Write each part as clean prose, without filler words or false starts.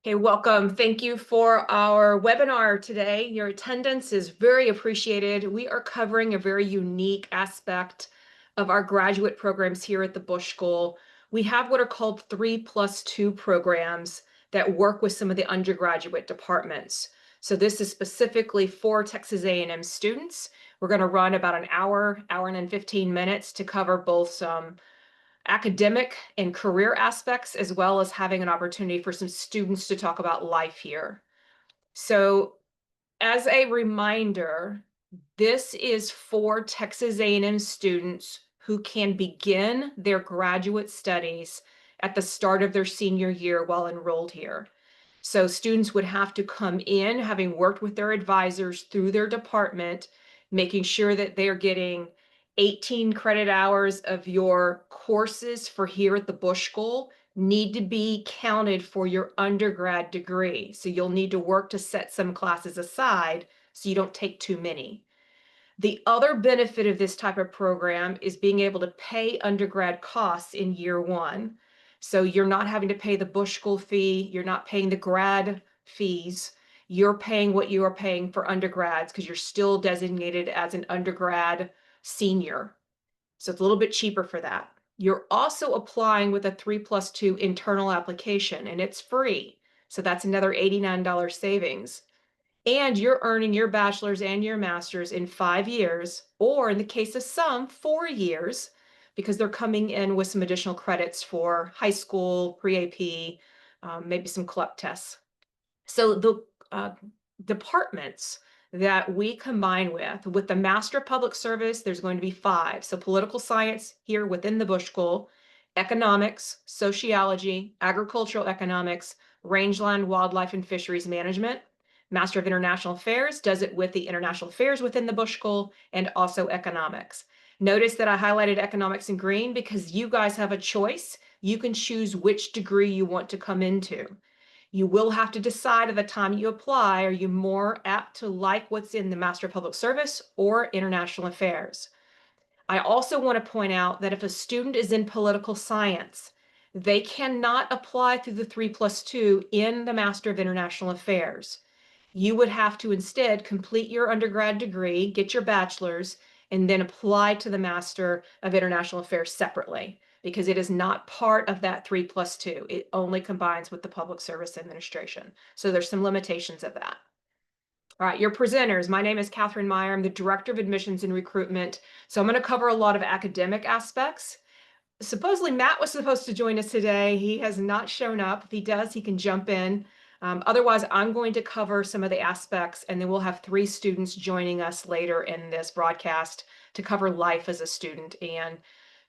Okay, welcome. Thank you for our webinar today. Your attendance is very appreciated. We are covering a very unique aspect of our graduate programs here at the Bush School. We have what are called 3+2 programs that work with some of the undergraduate departments. So this is specifically for Texas A&M students. We're going to run about an hour and 15 minutes to cover both some academic and career aspects, as well as having an opportunity for some students to talk about life here. So as a reminder, this is for Texas A&M students who can begin their graduate studies at the start of their senior year while enrolled here. So students would have to come in having worked with their advisors through their department, making sure that they're getting 18 credit hours of your courses for here at the Bush School need to be counted for your undergrad degree. So you'll need to work to set some classes aside so you don't take too many. The other benefit of this type of program is being able to pay undergrad costs in year one. So you're not having to pay the Bush School fee, you're not paying the grad fees, you're paying what you are paying for undergrads because you're still designated as an undergrad senior. So it's a little bit cheaper for that. You're also applying with a 3+2 internal application, and it's free. So that's another $89 savings. And you're earning your bachelor's and your master's in 5 years, or in the case of some, 4 years, because they're coming in with some additional credits for high school, pre-AP, maybe some CLEP tests. So the departments that we combine with the Master of Public Service, there's going to be 5. So political science here within the Bush School, economics, sociology, agricultural economics, rangeland, wildlife, and fisheries management. Master of International Affairs does it with the international affairs within the Bush School and also economics. Notice that I highlighted economics in green because you guys have a choice. You can choose which degree you want to come into. You will have to decide at the time you apply, are you more apt to like what's in the Master of Public Service or International Affairs? I also want to point out that if a student is in political science, they cannot apply through the 3+2 in the Master of International Affairs. You would have to instead complete your undergrad degree, get your bachelor's, and then apply to the Master of International Affairs separately, because it is not part of that 3+2. It only combines with the Public Service Administration. So there's some limitations of that. All right, your presenters. My name is Catherine Meyer. I'm the Director of Admissions and Recruitment. So I'm going to cover a lot of academic aspects. Supposedly Matt was supposed to join us today. He has not shown up. If he does, he can jump in. Otherwise, I'm going to cover some of the aspects, and then we'll have 3 students joining us later in this broadcast to cover life as a student and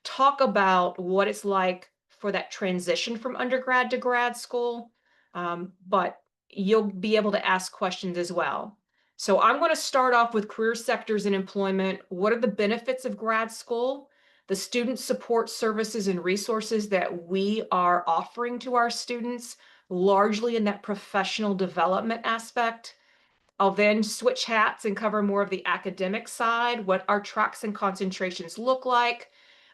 talk about what it's like for that transition from undergrad to grad school. But you'll be able to ask questions as well. So I'm going to start off with career sectors and employment. What are the benefits of grad school? The student support services and resources that we are offering to our students, largely in that professional development aspect. I'll then switch hats and cover more of the academic side, what our tracks and concentrations look like,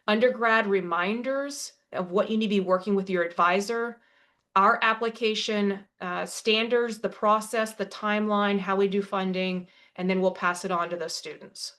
undergrad reminders of what you need to be working with your advisor, our application standards, the process, the timeline, how we do funding, and then we'll pass it on to those students.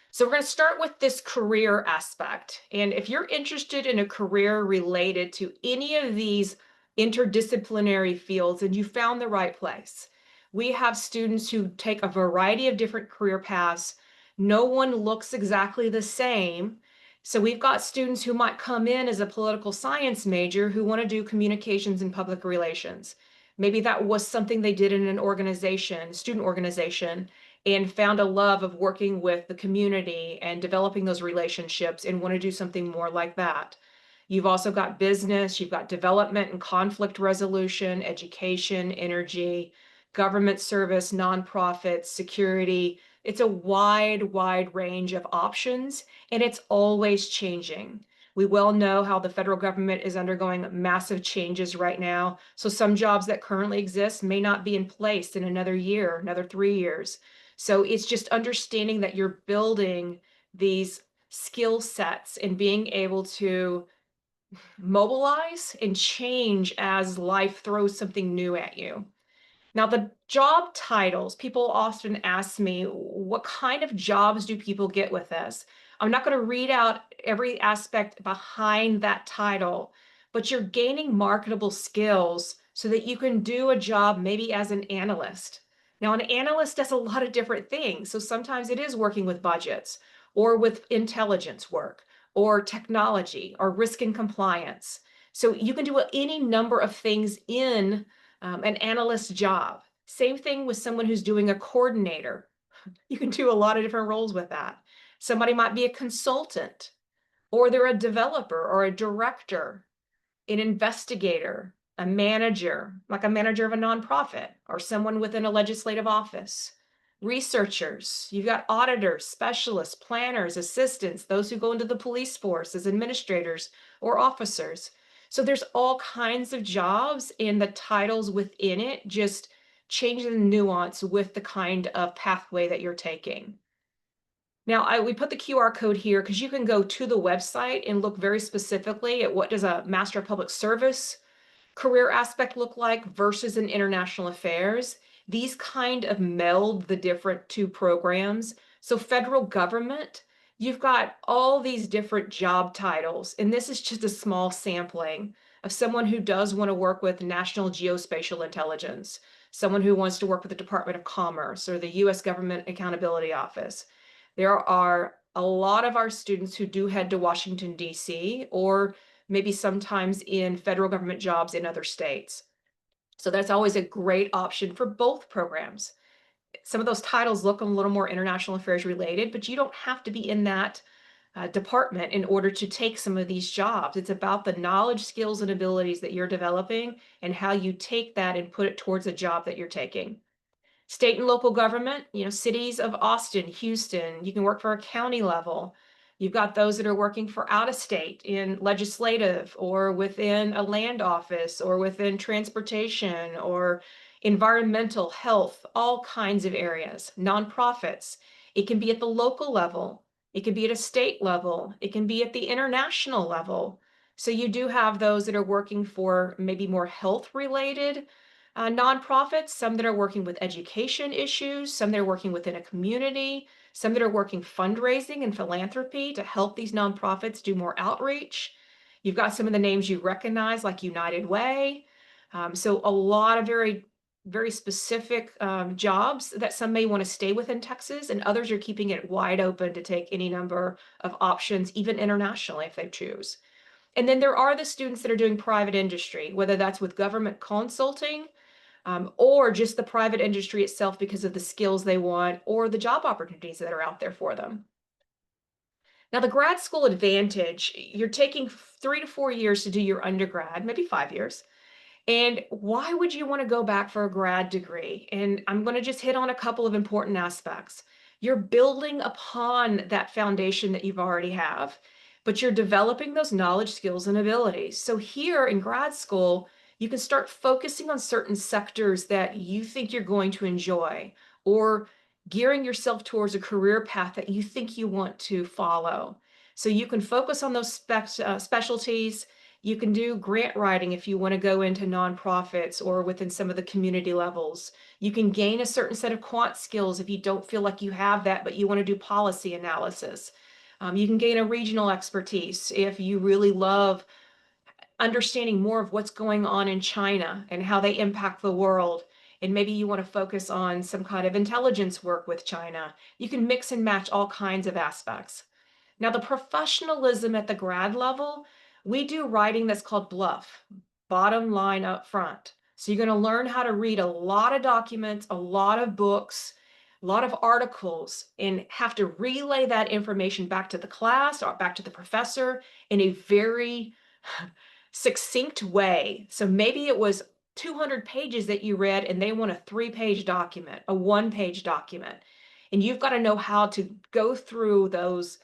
So we're going to start with this career aspect. And if you're interested in a career related to any of these interdisciplinary fields, and you found the right place. We have students who take a variety of different career paths. No one looks exactly the same. So we've got students who might come in as a political science major who want to do communications and public relations. Maybe that was something they did in an organization, student organization, and found a love of working with the community and developing those relationships and want to do something more like that. You've also got business, you've got development and conflict resolution, education, energy, government service, nonprofits, security. It's a wide range of options, and it's always changing. We well know how the federal government is undergoing massive changes right now. So some jobs that currently exist may not be in place in another year, another 3 years. So it's just understanding that you're building these skill sets and being able to mobilize and change as life throws something new at you. Now, the job titles, people often ask me, what kind of jobs do people get with this? I'm not going to read out every aspect behind that title, but you're gaining marketable skills so that you can do a job maybe as an analyst. Now, an analyst does a lot of different things. So sometimes it is working with budgets or with intelligence work or technology or risk and compliance. So you can do any number of things in an analyst job. Same thing with someone who's doing a coordinator. You can do a lot of different roles with that. Somebody might be a consultant, or they're a developer or a director, an investigator, a manager, like a manager of a nonprofit, or someone within a legislative office. Researchers, you've got auditors, specialists, planners, assistants, those who go into the police force as administrators or officers. So there's all kinds of jobs, and the titles within it just change the nuance with the kind of pathway that you're taking. Now, we put the QR code here because you can go to the website and look very specifically at what does a Master of Public Service career aspect look like versus in international affairs. These kind of meld the different two programs. So federal government, you've got all these different job titles, and this is just a small sampling of someone who does want to work with National Geospatial Intelligence, someone who wants to work with the Department of Commerce or the U.S. Government Accountability Office. There are a lot of our students who do head to Washington, D.C., or maybe sometimes in federal government jobs in other states. So that's always a great option for both programs. Some of those titles look a little more international affairs related, but you don't have to be in that department in order to take some of these jobs. It's about the knowledge, skills, and abilities that you're developing and how you take that and put it towards a job that you're taking. State and local government, cities of Austin, Houston, you can work for a county level. You've got those that are working for out of state in legislative or within a land office or within transportation or environmental health, all kinds of areas. Nonprofits. It can be at the local level. It can be at a state level. It can be at the international level. So you do have those that are working for maybe more health related nonprofits, some that are working with education issues, some that are working within a community, some that are working fundraising and philanthropy to help these nonprofits do more outreach. You've got some of the names you recognize, like United Way. So a lot of very, very specific jobs that some may want to stay within Texas, and others are keeping it wide open to take any number of options, even internationally if they choose. And then there are the students that are doing private industry, whether that's with government consulting or just the private industry itself because of the skills they want or the job opportunities that are out there for them. Now, the grad school advantage, you're taking 3 to 4 years to do your undergrad, maybe 5 years. And why would you want to go back for a grad degree? And I'm going to just hit on a couple of important aspects. You're building upon that foundation that you've already have, but you're developing those knowledge, skills, and abilities. So here in grad school, you can start focusing on certain sectors that you think you're going to enjoy or gearing yourself towards a career path that you think you want to follow. So you can focus on those specialties. You can do grant writing if you want to go into nonprofits or within some of the community levels. You can gain a certain set of quant skills if you don't feel like you have that, but you want to do policy analysis. You can gain a regional expertise if you really love understanding more of what's going on in China and how they impact the world. And maybe you want to focus on some kind of intelligence work with China. You can mix and match all kinds of aspects. Now, the professionalism at the grad level, we do writing that's called bluff, bottom line up front. So you're going to learn how to read a lot of documents, a lot of books, a lot of articles, and have to relay that information back to the class or back to the professor in a very succinct way. So maybe it was 200 pages that you read and they want a 3-page document, a 1-page document. And you've got to know how to go through those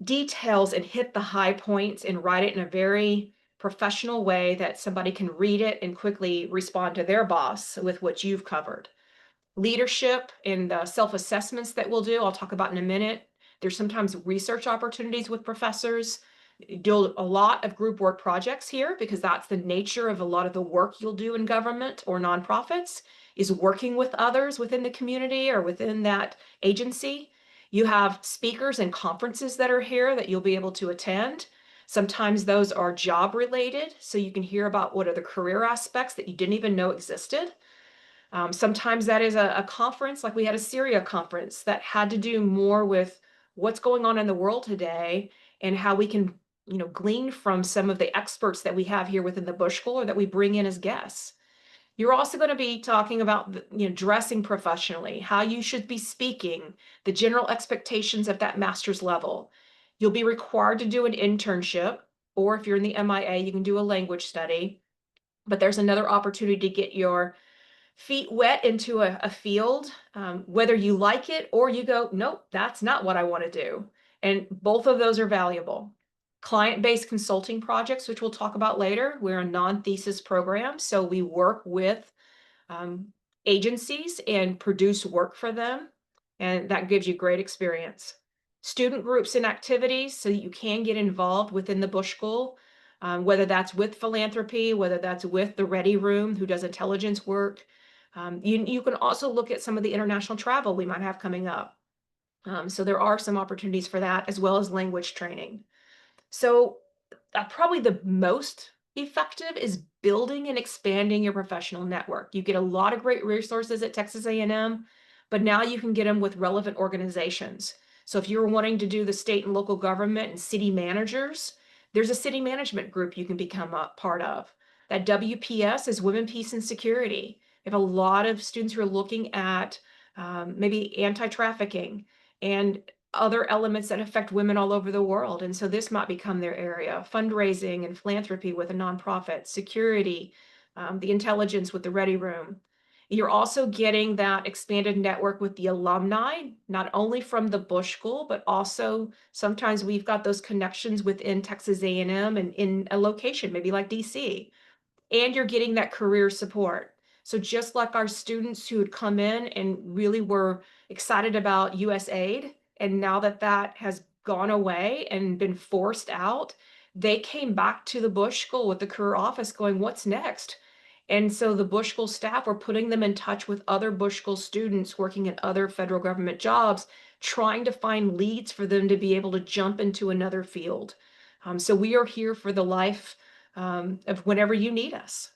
details and hit the high points and write it in a very professional way that somebody can read it and quickly respond to their boss with what you've covered. Leadership and self-assessments that we'll do, I'll talk about in a minute. There's sometimes research opportunities with professors. Do a lot of group work projects here because that's the nature of a lot of the work you'll do in government or nonprofits is working with others within the community or within that agency. You have speakers and conferences that are here that you'll be able to attend. Sometimes those are job related, so you can hear about what are the career aspects that you didn't even know existed. Sometimes that is a conference, like we had a Syria conference that had to do more with what's going on in the world today and how we can, glean from some of the experts that we have here within the Bush School or that we bring in as guests. You're also going to be talking about, dressing professionally, how you should be speaking, the general expectations of that master's level. You'll be required to do an internship, or if you're in the MIA, you can do a language study. But there's another opportunity to get your feet wet into a field, whether you like it or you go, nope, that's not what I want to do. And both of those are valuable. Client-based consulting projects, which we'll talk about later, we're a non-thesis program, so we work with um, agencies and produce work for them, and that gives you great experience. Student groups and activities, so that you can get involved within the Bush School, whether that's with philanthropy, whether that's with the Ready Room, who does intelligence work. You can also look at some of the international travel we might have coming up. So there are some opportunities for that, as well as language training. So probably the most effective is building and expanding your professional network. You get a lot of great resources at Texas A&M, but now you can get them with relevant organizations. So if you're wanting to do the state and local government and city managers, there's a city management group you can become a part of. That WPS is Women, Peace, and Security. We have a lot of students who are looking at maybe anti-trafficking and other elements that affect women all over the world. And so this might become their area. Fundraising and philanthropy with a nonprofit, security, the intelligence with the Ready Room. You're also getting that expanded network with the alumni, not only from the Bush School, but also sometimes we've got those connections within Texas A&M and in a location, maybe like DC, and you're getting that career support. So just like our students who had come in and really were excited about US aid, and now that that has gone away and been forced out, they came back to the Bush School with the career office going, what's next? And so the Bush School staff were putting them in touch with other Bush School students working in other federal government jobs, trying to find leads for them to be able to jump into another field. So we are here for the life of whenever you need us.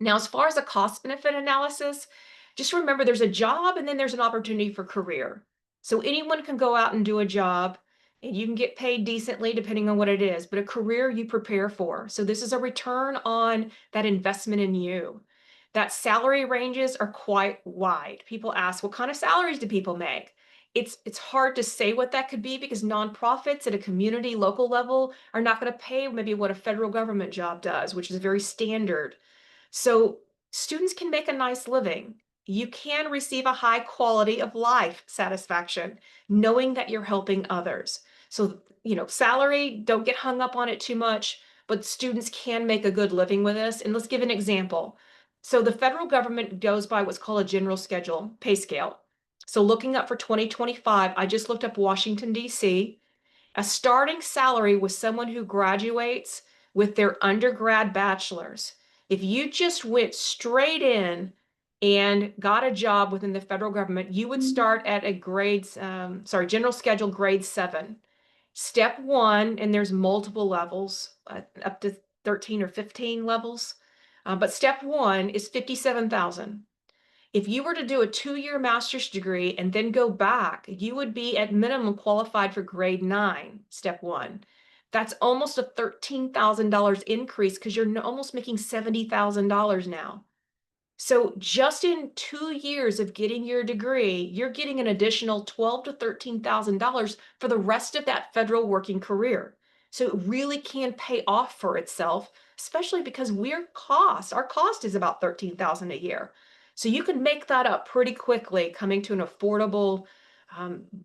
Now, as far as a cost benefit analysis, just remember there's a job and then there's an opportunity for career. So anyone can go out and do a job and you can get paid decently depending on what it is, but a career you prepare for. So this is a return on that investment in you. That salary ranges are quite wide. People ask, what kind of salaries do people make? It's hard to say what that could be because nonprofits at a community local level are not going to pay maybe what a federal government job does, which is very standard. So students can make a nice living. You can receive a high quality of life satisfaction, knowing that you're helping others. So, salary, don't get hung up on it too much, but students can make a good living with this. And let's give an example. So the federal government goes by what's called a general schedule, pay scale. So looking up for 2025, I just looked up Washington, D.C. A starting salary with someone who graduates with their undergrad bachelor's. If you just went straight in and got a job within the federal government, you would start at a general schedule grade 7. Step 1, and there's multiple levels, up to 13 or 15 levels. But step 1 is 57,000. If you were to do a 2-year master's degree and then go back, you would be at minimum qualified for grade 9, step 1. That's almost a $13,000 increase because you're almost making $70,000 now. So just in 2 years of getting your degree, you're getting an additional $12,000 to $13,000 for the rest of that federal working career. So it really can pay off for itself, especially because our cost is about $13,000 a year. So you can make that up pretty quickly coming to an affordable,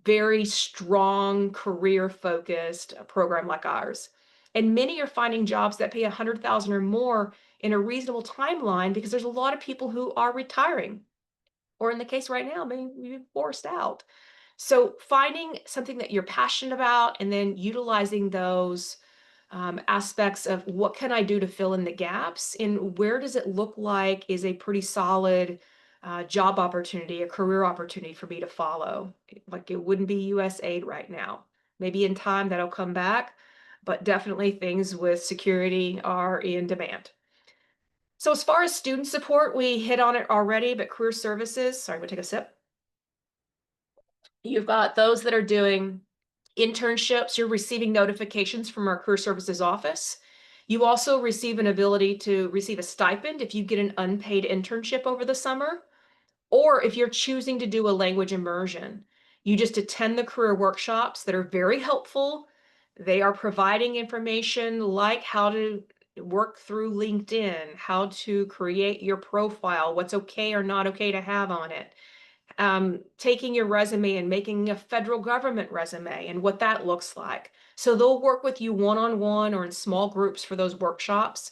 very strong career focused program like ours. And many are finding jobs that pay $100,000 or more in a reasonable timeline because there's a lot of people who are retiring, or in the case right now, maybe forced out. So finding something that you're passionate about and then utilizing those aspects of what can I do to fill in the gaps and where does it look like is a pretty solid job opportunity, a career opportunity for me to follow. Like it wouldn't be US aid right now. Maybe in time that'll come back, but definitely things with security are in demand. So as far as student support, we hit on it already, but career services, sorry, I'm gonna take a sip. You've got those that are doing internships. You're receiving notifications from our career services office. You also receive an ability to receive a stipend if you get an unpaid internship over the summer, or if you're choosing to do a language immersion. You just attend the career workshops that are very helpful. They are providing information like how to work through LinkedIn, how to create your profile, what's okay or not okay to have on it, taking your resume and making a federal government resume and what that looks like. So they'll work with you one-on-one or in small groups for those workshops.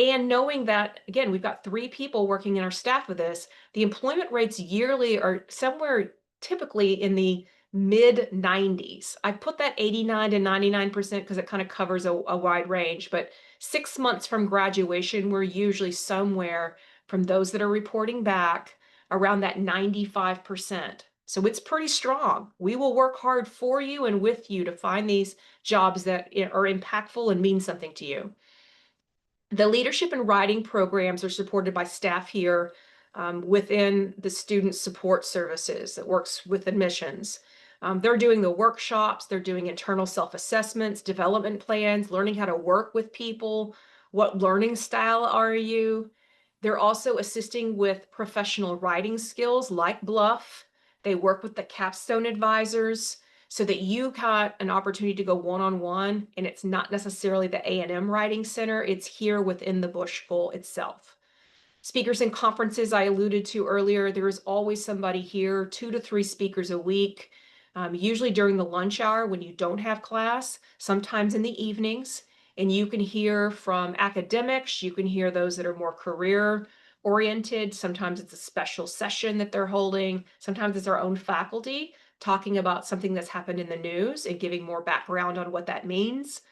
And knowing that, again, we've got 3 people working in our staff with this, the employment rates yearly are somewhere typically in the mid 90s. I put that 89 to 99% because it kind of covers a wide range, but 6 months from graduation, we're usually somewhere from those that are reporting back around that 95%. So it's pretty strong. We will work hard for you and with you to find these jobs that are impactful and mean something to you. The leadership and writing programs are supported by staff here within the student support services that works with admissions. They're doing the workshops, they're doing internal self-assessments, development plans, learning how to work with people, what learning style are you. They're also assisting with professional writing skills like Bluff. They work with the capstone advisors so that you got an opportunity to go one-on-one, and it's not necessarily the A&M Writing Center, it's here within the Bush School itself. Speakers and conferences I alluded to earlier, there is always somebody here, 2 to 3 speakers a week, usually during the lunch hour when you don't have class, sometimes in the evenings. And you can hear from academics, you can hear those that are more career oriented. Sometimes it's a special session that they're holding. Sometimes it's our own faculty talking about something that's happened in the news and giving more background on what that means.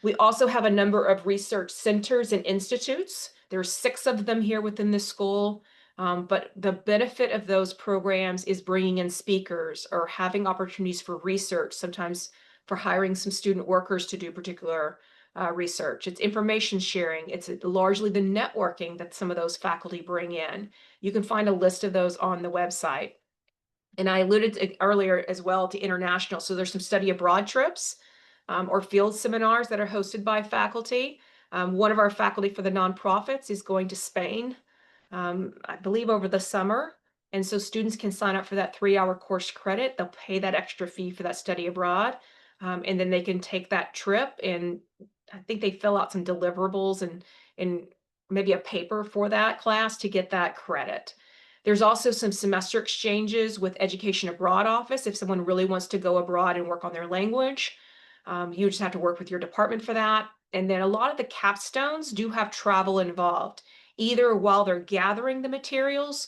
We also have a number of research centers and institutes. There's 6 of them here within the school. But the benefit of those programs is bringing in speakers or having opportunities for research, sometimes for hiring some student workers to do particular research. It's information sharing. It's largely the networking that some of those faculty bring in. You can find a list of those on the website. And I alluded to earlier as well to international. So there's some study abroad trips or field seminars that are hosted by faculty. One of our faculty for the nonprofits is going to Spain, I believe over the summer. And so students can sign up for that 3-hour course credit. They'll pay that extra fee for that study abroad. And then they can take that trip, and I think they fill out some deliverables and maybe a paper for that class to get that credit. There's also some semester exchanges with Education Abroad Office if someone really wants to go abroad and work on their language. You just have to work with your department for that. And then a lot of the capstones do have travel involved, either while they're gathering the materials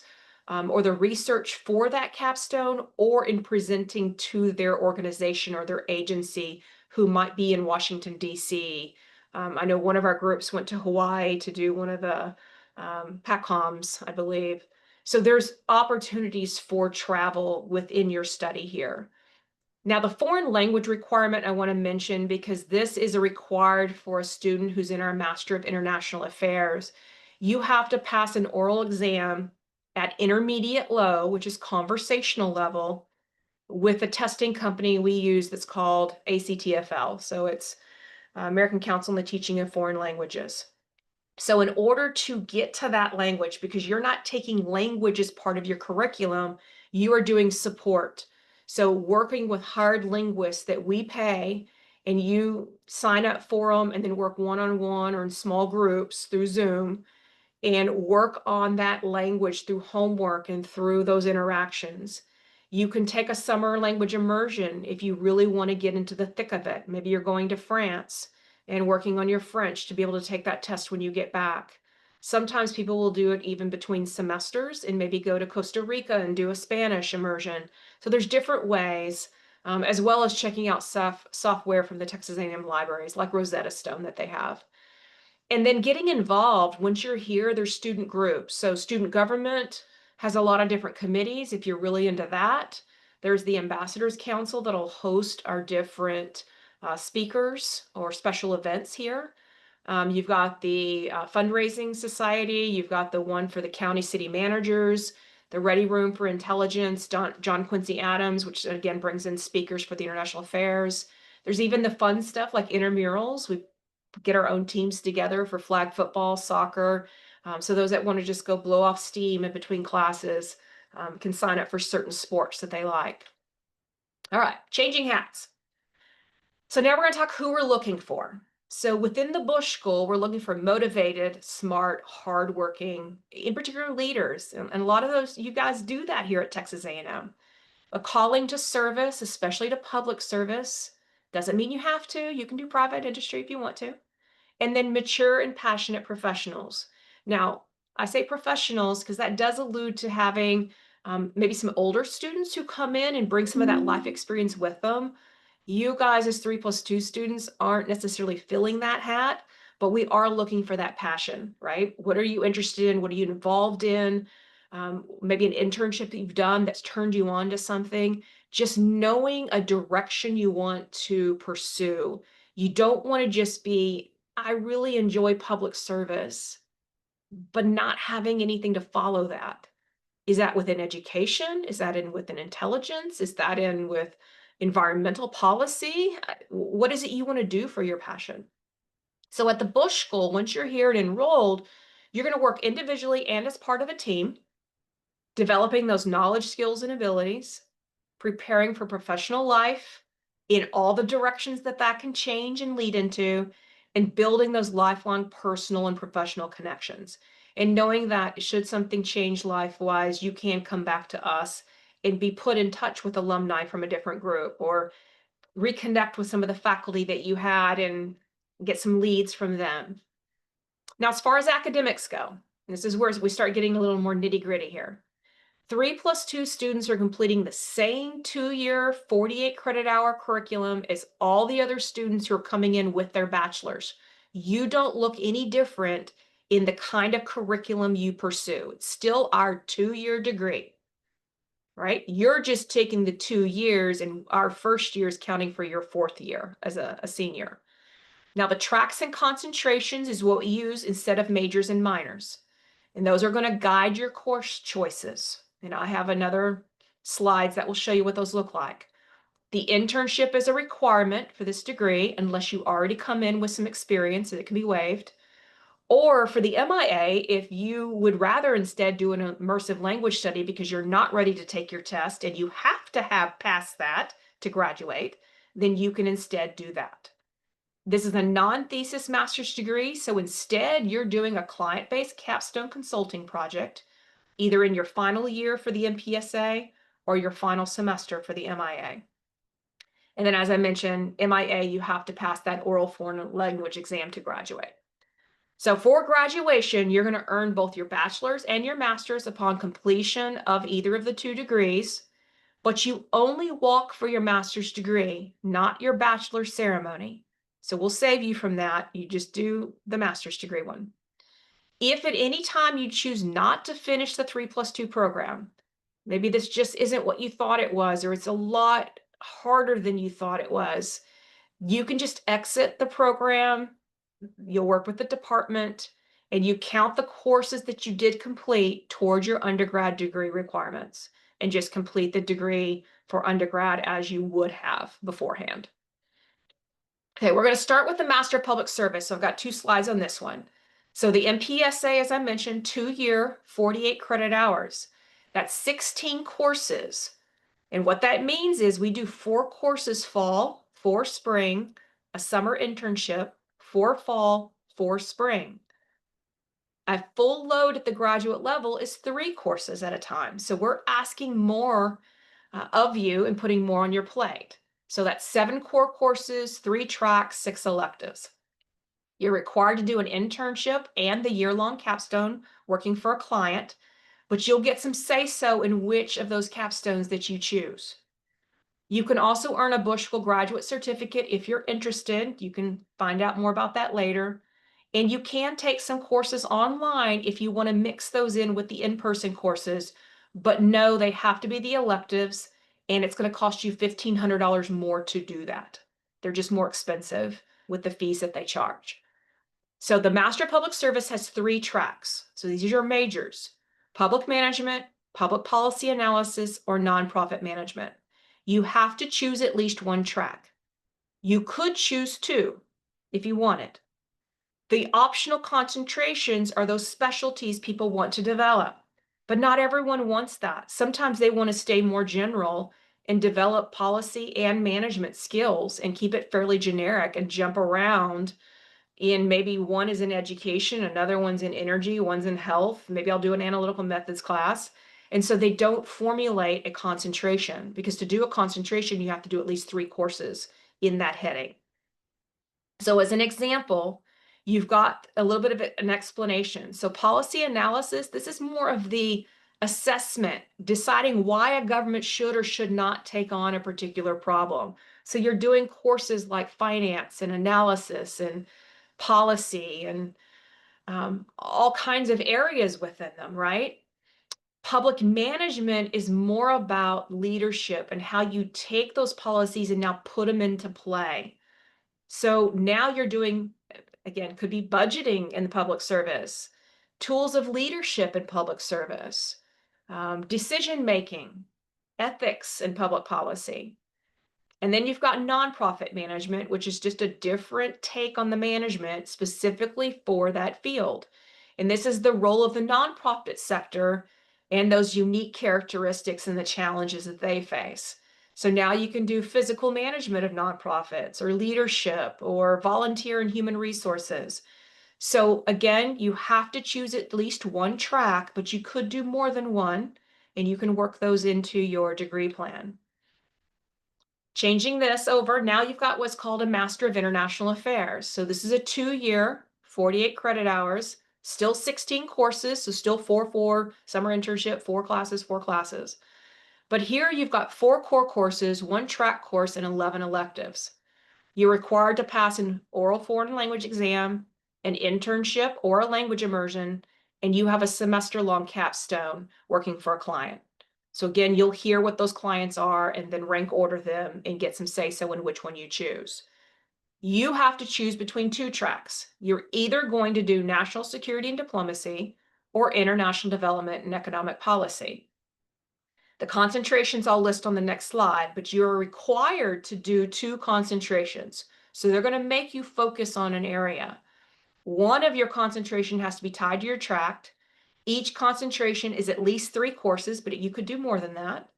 or the research for that capstone, or in presenting to their organization or their agency who might be in Washington, D.C. I know one of our groups went to Hawaii to do one of the PACOMs, I believe. So there's opportunities for travel within your study here. Now, the foreign language requirement I want to mention because this is a required for a student who's in our Master of International Affairs. You have to pass an oral exam at intermediate low, which is conversational level, with a testing company we use that's called ACTFL. So it's American Council on the Teaching of Foreign Languages. So in order to get to that language, because you're not taking language as part of your curriculum, you are doing support. So working with hard linguists that we pay, and you sign up for them and then work one-on-one or in small groups through Zoom and work on that language through homework and through those interactions. You can take a summer language immersion if you really want to get into the thick of it. Maybe you're going to France and working on your French to be able to take that test when you get back. Sometimes people will do it even between semesters and maybe go to Costa Rica and do a Spanish immersion. So there's different ways. as well as checking out software from the Texas A&M libraries like Rosetta Stone that they have. And then getting involved once you're here, there's student groups. So student government has a lot of different committees if you're really into that. There's the Ambassadors Council that'll host our different speakers or special events here. You've got the Fundraising Society, you've got the one for the county city managers, the Ready Room for Intelligence, John Quincy Adams, which again brings in speakers for the international affairs. There's even the fun stuff like intramurals. We get our own teams together for flag football, soccer. So those that want to just go blow off steam in between classes can sign up for certain sports that they like. All right, changing hats. So now we're going to talk who we're looking for. So within the Bush School, we're looking for motivated, smart, hardworking, in particular leaders. And a lot of those, you guys do that here at Texas A&M. A calling to service, especially to public service, doesn't mean you have to. You can do private industry if you want to. And then mature and passionate professionals. Now, I say professionals because that does allude to having maybe some older students who come in and bring some of that life experience with them. You guys as 3+2 students aren't necessarily filling that hat, but we are looking for that passion, right? What are you interested in? What are you involved in? Maybe an internship that you've done that's turned you on to something. Just knowing a direction you want to pursue. You don't want to just be, I really enjoy public service, but not having anything to follow that. Is that within education? Is that in within intelligence? Is that in with environmental policy? What is it you want to do for your passion? So at the Bush School, once you're here and enrolled, you're going to work individually and as part of a team, developing those knowledge, skills, and abilities, preparing for professional life in all the directions that that can change and lead into, and building those lifelong personal and professional connections. And knowing that should something change life-wise, you can come back to us and be put in touch with alumni from a different group or reconnect with some of the faculty that you had and get some leads from them. Now, as far as academics go, this is where we start getting a little more nitty-gritty here. 3+2 students are completing the same 2-year, 48 credit hour curriculum as all the other students who are coming in with their bachelor's. You don't look any different in the kind of curriculum you pursue. It's still our 2-year degree, right? You're just taking the 2 years and our first year is counting for your 4th year as a senior. Now the tracks and concentrations is what we use instead of majors and minors. And those are going to guide your course choices. And I have another slides that will show you what those look like. The internship is a requirement for this degree unless you already come in with some experience and it can be waived. Or for the MIA, if you would rather instead do an immersive language study because you're not ready to take your test and you have to have passed that to graduate, then you can instead do that. This is a non-thesis master's degree, so instead you're doing a client-based capstone consulting project, either in your final year for the MPSA or your final semester for the MIA. And then as I mentioned, MIA, you have to pass that oral foreign language exam to graduate. So for graduation, you're going to earn both your bachelor's and your master's upon completion of either of the 2 degrees, but you only walk for your master's degree, not your bachelor's ceremony. So we'll save you from that. You just do the master's degree one. If at any time you choose not to finish the 3+2 program, maybe this just isn't what you thought it was, or it's a lot harder than you thought it was, you can just exit the program. You'll work with the department and you count the courses that you did complete towards your undergrad degree requirements and just complete the degree for undergrad as you would have beforehand. Okay, we're going to start with the Master of Public Service. So I've got 2 slides on this one. So the MPSA, as I mentioned, 2-year, 48 credit hours. That's 16 courses. And what that means is we do 4 courses fall, 4 spring, a summer internship, 4 fall, 4 spring. A full load at the graduate level is 3 courses at a time. So we're asking more of you and putting more on your plate. So that's 7 core courses, 3 tracks, 6 electives. You're required to do an internship and the year-long capstone working for a client, but you'll get some say-so in which of those capstones that you choose. You can also earn a Bush School graduate certificate if you're interested. You can find out more about that later. And you can take some courses online if you want to mix those in with the in-person courses, but no, they have to be the electives, and it's going to cost you $1,500 more to do that. They're just more expensive with the fees that they charge. So the Master of Public Service has 3 tracks. So these are your majors: public management, public policy analysis, or nonprofit management. You have to choose at least one track. You could choose 2 if you wanted. The optional concentrations are those specialties people want to develop, but not everyone wants that. Sometimes they want to stay more general and develop policy and management skills and keep it fairly generic and jump around in. Maybe one is in education, another one's in energy, one's in health. Maybe I'll do an analytical methods class. And so they don't formulate a concentration, because to do a concentration, you have to do at least 3 courses in that heading. So as an example, you've got a little bit of an explanation. So policy analysis, this is more of the assessment, deciding why a government should or should not take on a particular problem. So you're doing courses like finance and analysis and policy and all kinds of areas within them, right? Public management is more about leadership and how you take those policies and now put them into play. So now you're doing, again, could be budgeting in the public service, tools of leadership in public service, decision making, ethics in public policy. And then you've got nonprofit management, which is just a different take on the management specifically for that field. And this is the role of the nonprofit sector and those unique characteristics and the challenges that they face. So now you can do physical management of nonprofits or leadership or volunteer and human resources. So again, you have to choose at least one track, but you could do more than one, and you can work those into your degree plan. Changing this over, now you've got what's called a Master of International Affairs. So this is a 2-year, 48 credit hours, still 16 courses, so still 4 summer internship, 4 classes, 4 classes. But here you've got 4 core courses, 1 track course, and 11 electives. You're required to pass an oral foreign language exam, an internship or a language immersion, and you have a semester-long capstone working for a client. So again, you'll hear what those clients are and then rank order them and get some say-so in which one you choose. You have to choose between 2 tracks. You're either going to do national security and diplomacy or international development and economic policy. The concentrations I'll list on the next slide, but you're required to do 2 concentrations. So they're going to make you focus on an area. One of your concentration has to be tied to your track. Each concentration is at least 3 courses, but you could do more than that.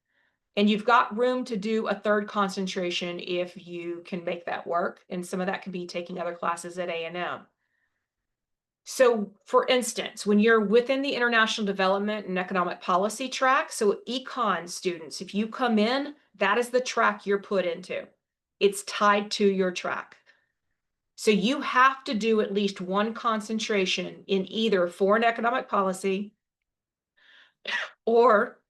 And you've got room to do a 3rd concentration if you can make that work. And some of that could be taking other classes at A&M. So for instance, when you're within the international development and economic policy track, so econ students, if you come in, that is the track you're put into. It's tied to your track. So you have to do at least 1 concentration in either foreign economic policy or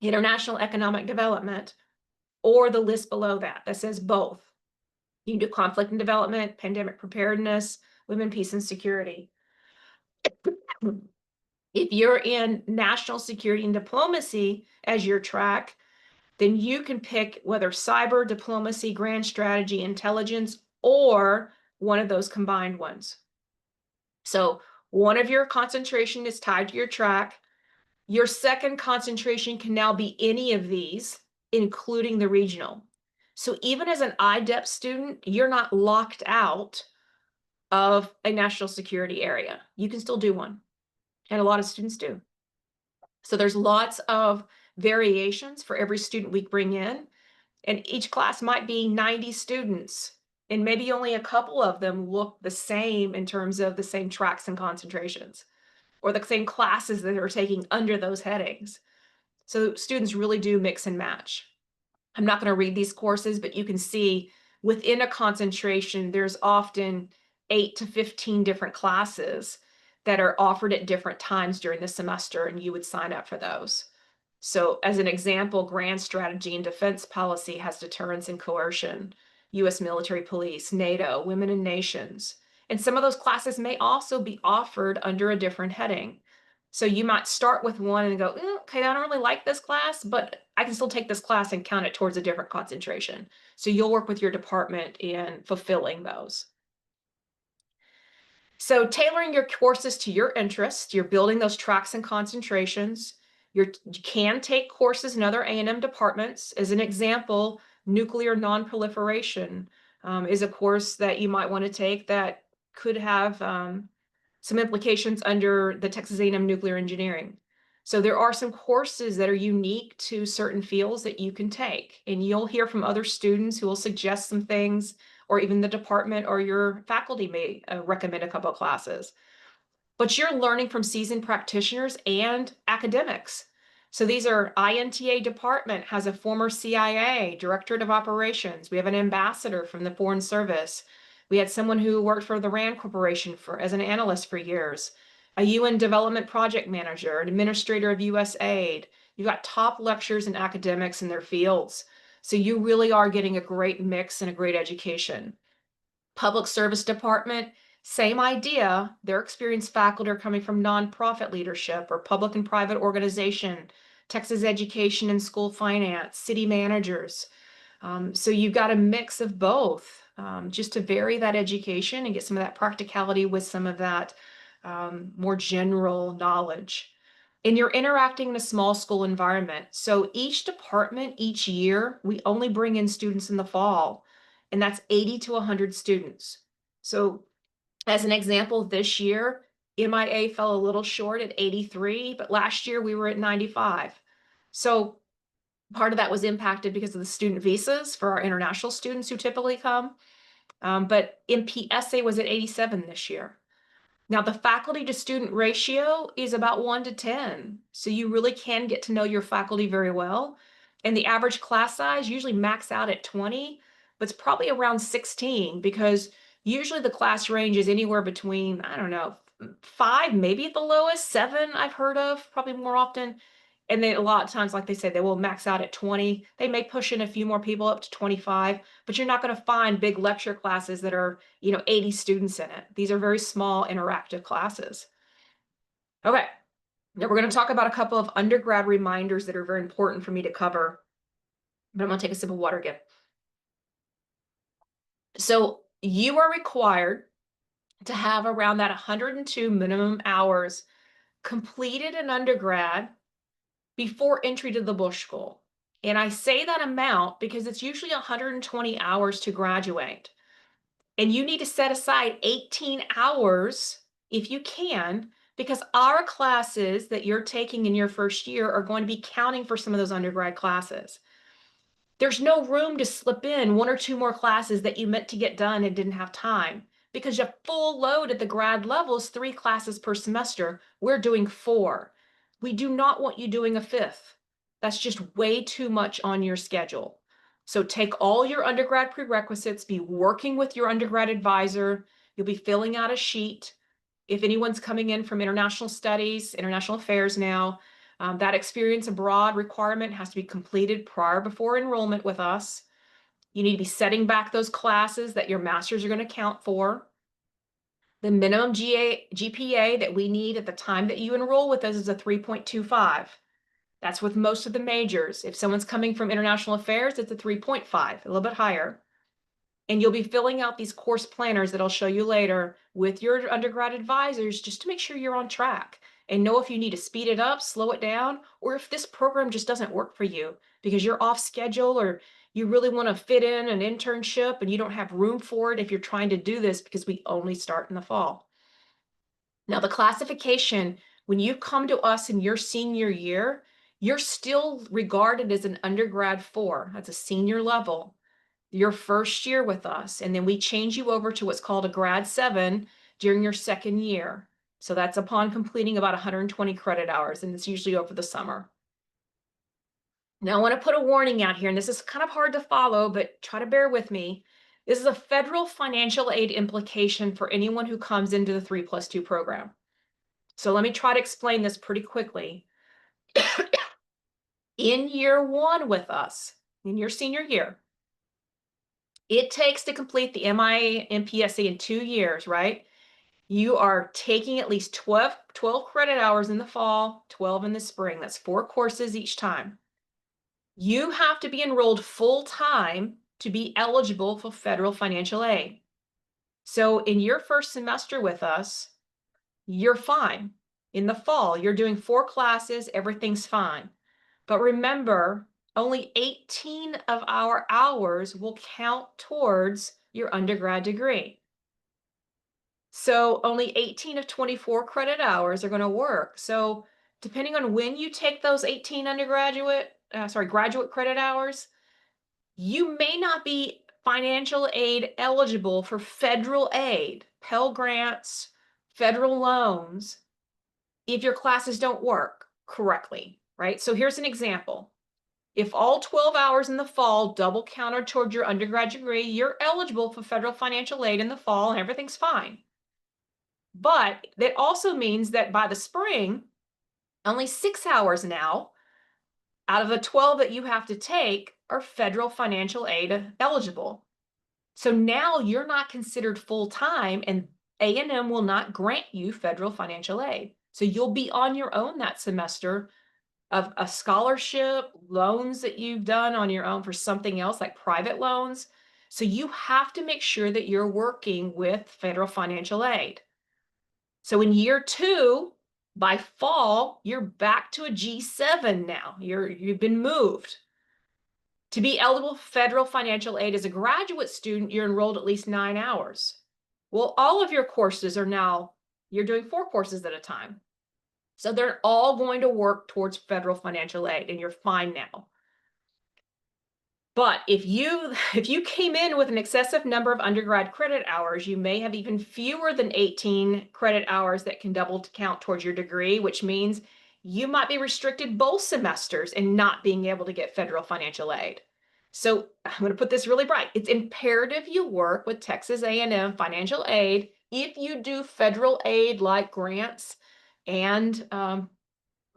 international economic development, or the list below that says both. You can do conflict and development, pandemic preparedness, women, peace, and security. If you're in national security and diplomacy as your track, then you can pick whether cyber, diplomacy, grand strategy, intelligence, or one of those combined ones. So one of your concentration is tied to your track. Your second concentration can now be any of these, including the regional. So even as an IDEP student, you're not locked out of a national security area. You can still do one, and a lot of students do. So there's lots of variations for every student we bring in, and each class might be 90 students, and maybe only a couple of them look the same in terms of the same tracks and concentrations, or the same classes that are taking under those headings. So students really do mix and match. I'm not going to read these courses, but you can see within a concentration, there's often 8 to 15 different classes that are offered at different times during the semester, and you would sign up for those. So as an example, grand strategy and defense policy has deterrence and coercion, US military police, NATO, women and nations. And some of those classes may also be offered under a different heading. So you might start with one and go, okay, I don't really like this class, but I can still take this class and count it towards a different concentration. So you'll work with your department in fulfilling those. So tailoring your courses to your interests, you're building those tracks and concentrations. You can take courses in other A&M departments. As an example, nuclear nonproliferation is a course that you might want to take that could have some implications under the Texas A&M nuclear engineering. So there are some courses that are unique to certain fields that you can take, and you'll hear from other students who will suggest some things, or even the department or your faculty may recommend a couple of classes. But you're learning from seasoned practitioners and academics. So these are INTA department has a former CIA, Directorate of Operations. We have an ambassador from the Foreign Service. We had someone who worked for the RAND Corporation as an analyst for years, a UN development project manager, an administrator of US aid. You've got top lecturers and academics in their fields. So you really are getting a great mix and a great education. Public Service Department, same idea. Their experienced faculty are coming from nonprofit leadership or public and private organization, Texas education and school finance, city managers. So you've got a mix of both, just to vary that education and get some of that practicality with some of that more general knowledge. And you're interacting in a small school environment. So each department, each year, we only bring in students in the fall, and that's 80 to 100 students. So as an example, this year, MIA fell a little short at 83, but last year we were at 95. So part of that was impacted because of the student visas for our international students who typically come. But MPSA was at 87 this year. Now, the faculty to student ratio is about 1 to 10. So you really can get to know your faculty very well. And the average class size usually max out at 20, but it's probably around 16 because usually the class range is anywhere between, I don't know, 5, maybe at the lowest, 7 I've heard of, probably more often. And then a lot of times, like they say, they will max out at 20. They may push in a few more people up to 25, but you're not going to find big lecture classes that are, 80 students in it. These are very small interactive classes. Okay, now we're going to talk about a couple of undergrad reminders that are very important for me to cover, but I'm going to take a sip of water again. So you are required to have around that 102 minimum hours completed in undergrad before entry to the Bush School. And I say that amount because it's usually 120 hours to graduate. And you need to set aside 18 hours if you can, because our classes that you're taking in your first year are going to be counting for some of those undergrad classes. There's no room to slip in 1 or 2 more classes that you meant to get done and didn't have time, because your full load at the grad level is 3 classes per semester. We're doing 4. We do not want you doing a 5th. That's just way too much on your schedule. So take all your undergrad prerequisites, be working with your undergrad advisor. You'll be filling out a sheet. If anyone's coming in from international studies, international affairs now, that experience abroad requirement has to be completed before enrollment with us. You need to be setting back those classes that your masters are going to count for. The minimum GPA that we need at the time that you enroll with us is a 3.25. That's with most of the majors. If someone's coming from international affairs, it's a 3.5, a little bit higher. And you'll be filling out these course planners that I'll show you later with your undergrad advisors just to make sure you're on track and know if you need to speed it up, slow it down, or if this program just doesn't work for you because you're off schedule or you really want to fit in an internship and you don't have room for it if you're trying to do this because we only start in the fall. Now, the classification, when you come to us in your senior year, you're still regarded as an undergrad 4. That's a senior level. Your first year with us, and then we change you over to what's called a grad 7 during your second year. So that's upon completing about 120 credit hours, and it's usually over the summer. Now I want to put a warning out here, and this is kind of hard to follow, but try to bear with me. This is a federal financial aid implication for anyone who comes into the 3+2 program. So let me try to explain this pretty quickly. In year one with us, in your senior year, it takes to complete the MIA MPSA in 2 years, right? You are taking at least 12 credit hours in the fall, 12 in the spring. That's 4 courses each time. You have to be enrolled full-time to be eligible for federal financial aid. So in your first semester with us, you're fine. In the fall, you're doing 4 classes, everything's fine. But remember, only 18 of our hours will count towards your undergrad degree. So only 18 of 24 credit hours are going to work. So depending on when you take those 18 graduate credit hours, you may not be financial aid eligible for federal aid, Pell Grants, federal loans, if your classes don't work correctly, right? So here's an example. If all 12 hours in the fall double counted toward your undergrad degree, you're eligible for federal financial aid in the fall and everything's fine. But that also means that by the spring, only 6 hours now out of the 12 that you have to take are federal financial aid eligible. So now you're not considered full-time and A&M will not grant you federal financial aid. So you'll be on your own that semester of a scholarship, loans that you've done on your own for something else like private loans. So you have to make sure that you're working with federal financial aid. So in year two, by fall, you're back to a G7 now. You've been moved. To be eligible for federal financial aid as a graduate student, you're enrolled at least 9 hours. Well, all of your courses are now, you're doing 4 courses at a time. So they're all going to work towards federal financial aid, and you're fine now. But if you came in with an excessive number of undergrad credit hours, you may have even fewer than 18 credit hours that can double to count towards your degree, which means you might be restricted both semesters and not being able to get federal financial aid. So I'm going to put this really bright. It's imperative you work with Texas A&M financial aid if you do federal aid like grants and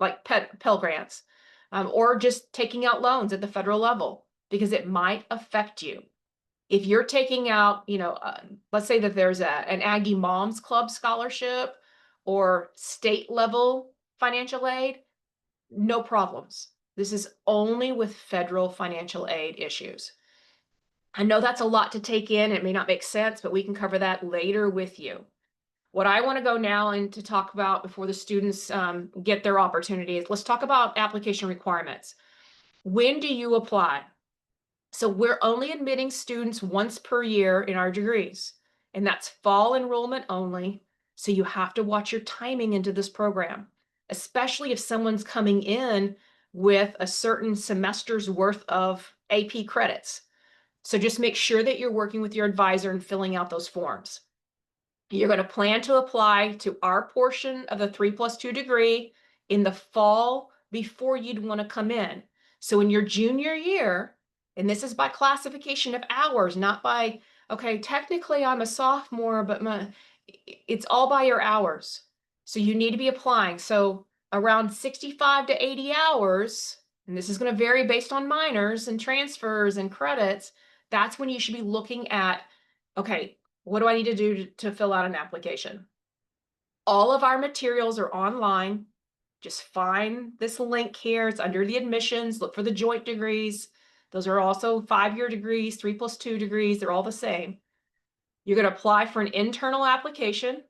like Pell Grants, or just taking out loans at the federal level, because it might affect you. If you're taking out, let's say that there's an Aggie Moms Club scholarship or state level financial aid, no problems. This is only with federal financial aid issues. I know that's a lot to take in. It may not make sense, but we can cover that later with you. What I want to go now and to talk about before the students get their opportunities, let's talk about application requirements. When do you apply? So we're only admitting students once per year in our degrees, and that's fall enrollment only. So you have to watch your timing into this program, especially if someone's coming in with a certain semester's worth of AP credits. So just make sure that you're working with your advisor and filling out those forms. You're going to plan to apply to our portion of the 3+2 degree in the fall before you'd want to come in. So in your junior year, and this is by classification of hours, not by, okay, technically I'm a sophomore, but it's all by your hours. So you need to be applying. So around 65 to 80 hours, and this is going to vary based on minors and transfers and credits, that's when you should be looking at, okay, what do I need to do to fill out an application? All of our materials are online. Just find this link here. It's under the admissions. Look for the joint degrees. Those are also 5-year degrees, 3+2 degrees. They're all the same. You're going to apply for an internal application.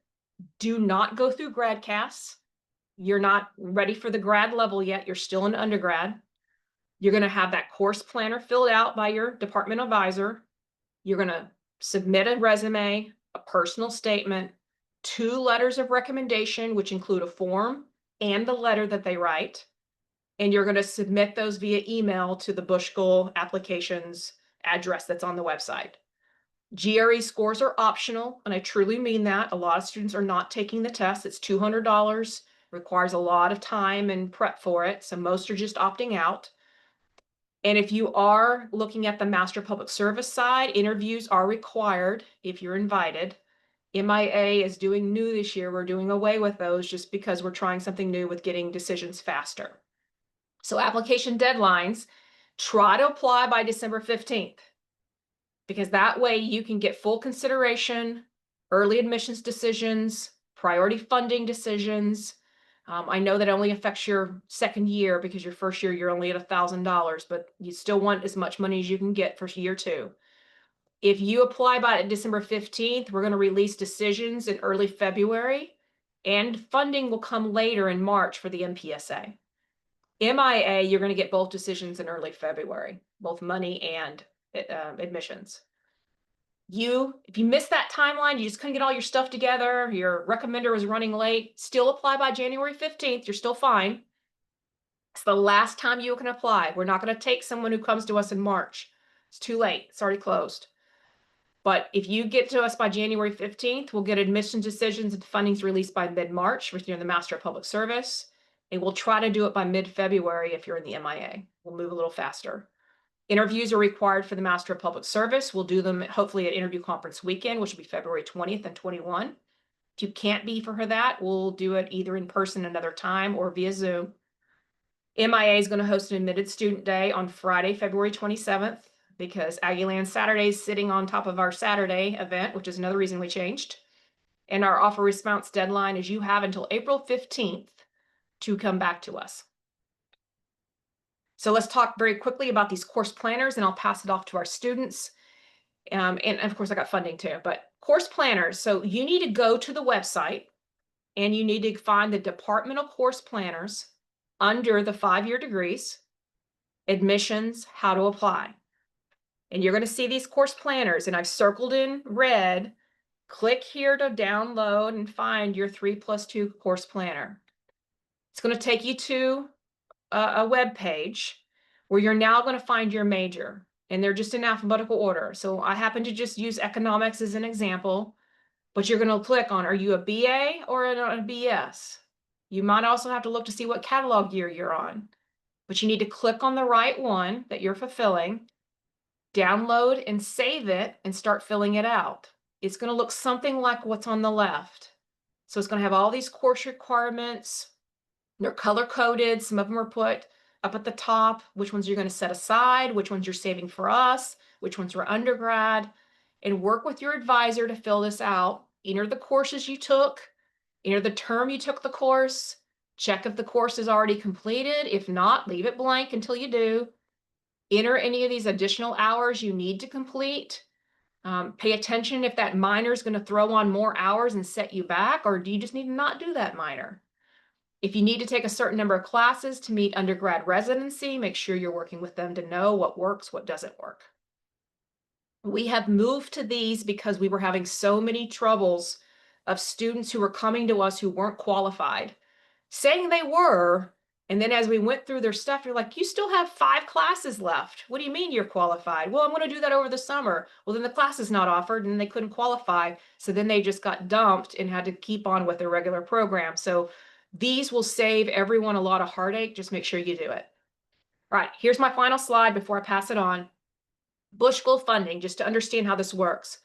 Do not go through GradCast. You're not ready for the grad level yet. You're still an undergrad. You're going to have that course planner filled out by your department advisor. You're going to submit a resume, a personal statement, 2 letters of recommendation, which include a form and the letter that they write. And you're going to submit those via email to the Bushel applications address that's on the website. GRE scores are optional, and I truly mean that. A lot of students are not taking the test. It's $200, requires a lot of time and prep for it, so most are just opting out. And if you are looking at the Master Public Service side, interviews are required if you're invited. MIA is doing new this year. We're doing away with those just because we're trying something new with getting decisions faster. So application deadlines, try to apply by December 15th, because that way you can get full consideration, early admissions decisions, priority funding decisions. I know that only affects your second year because your first year you're only at $1,000, but you still want as much money as you can get for year two. If you apply by December 15th, we're going to release decisions in early February, and funding will come later in March for the MPSA. MIA, you're going to get both decisions in early February, both money and admissions. If you miss that timeline, you just couldn't get all your stuff together, your recommender was running late, still apply by January 15th, you're still fine. It's the last time you can apply. We're not going to take someone who comes to us in March. It's too late. It's already closed. But if you get to us by January 15th, we'll get admissions decisions and fundings released by mid-March if you're in the Master of Public Service. And we'll try to do it by mid-February if you're in the MIA. We'll move a little faster. Interviews are required for the Master of Public Service. We'll do them hopefully at Interview Conference Weekend, which will be February 20th and 21. If you can't be for that, we'll do it either in person another time or via Zoom. MIA is going to host an admitted student day on Friday, February 27th, because Aggieland Saturday is sitting on top of our Saturday event, which is another reason we changed. And our offer response deadline is you have until April 15th to come back to us. So let's talk very quickly about these course planners, and I'll pass it off to our students. And of course, I got funding too, but course planners. So you need to go to the website and you need to find the departmental course planners under the 5-year degrees, admissions, how to apply. And you're going to see these course planners, and I've circled in red. Click here to download and find your 3+2 course planner. It's going to take you to a web page where you're now going to find your major, and they're just in alphabetical order. So I happen to just use economics as an example, but you're going to click on, are you a BA or a BS? You might also have to look to see what catalog year you're on, but you need to click on the right one that you're fulfilling, download and save it, and start filling it out. It's going to look something like what's on the left. So it's going to have all these course requirements. They're color coded. Some of them are put up at the top, which ones you're going to set aside, which ones you're saving for us, which ones are undergrad, and work with your advisor to fill this out. Enter the courses you took, enter the term you took the course, check if the course is already completed. If not, leave it blank until you do. Enter any of these additional hours you need to complete. Pay attention if that minor is going to throw on more hours and set you back, or do you just need to not do that minor? If you need to take a certain number of classes to meet undergrad residency, make sure you're working with them to know what works, what doesn't work. We have moved to these because we were having so many troubles of students who were coming to us who weren't qualified, saying they were, and then as we went through their stuff, you're like, you still have 5 classes left. What do you mean you're qualified? Well, I'm going to do that over the summer. Well, then the class is not offered and they couldn't qualify. So then they just got dumped and had to keep on with their regular program. So these will save everyone a lot of heartache. Just make sure you do it. All right, here's my final slide before I pass it on. Bush School funding, just to understand how this works.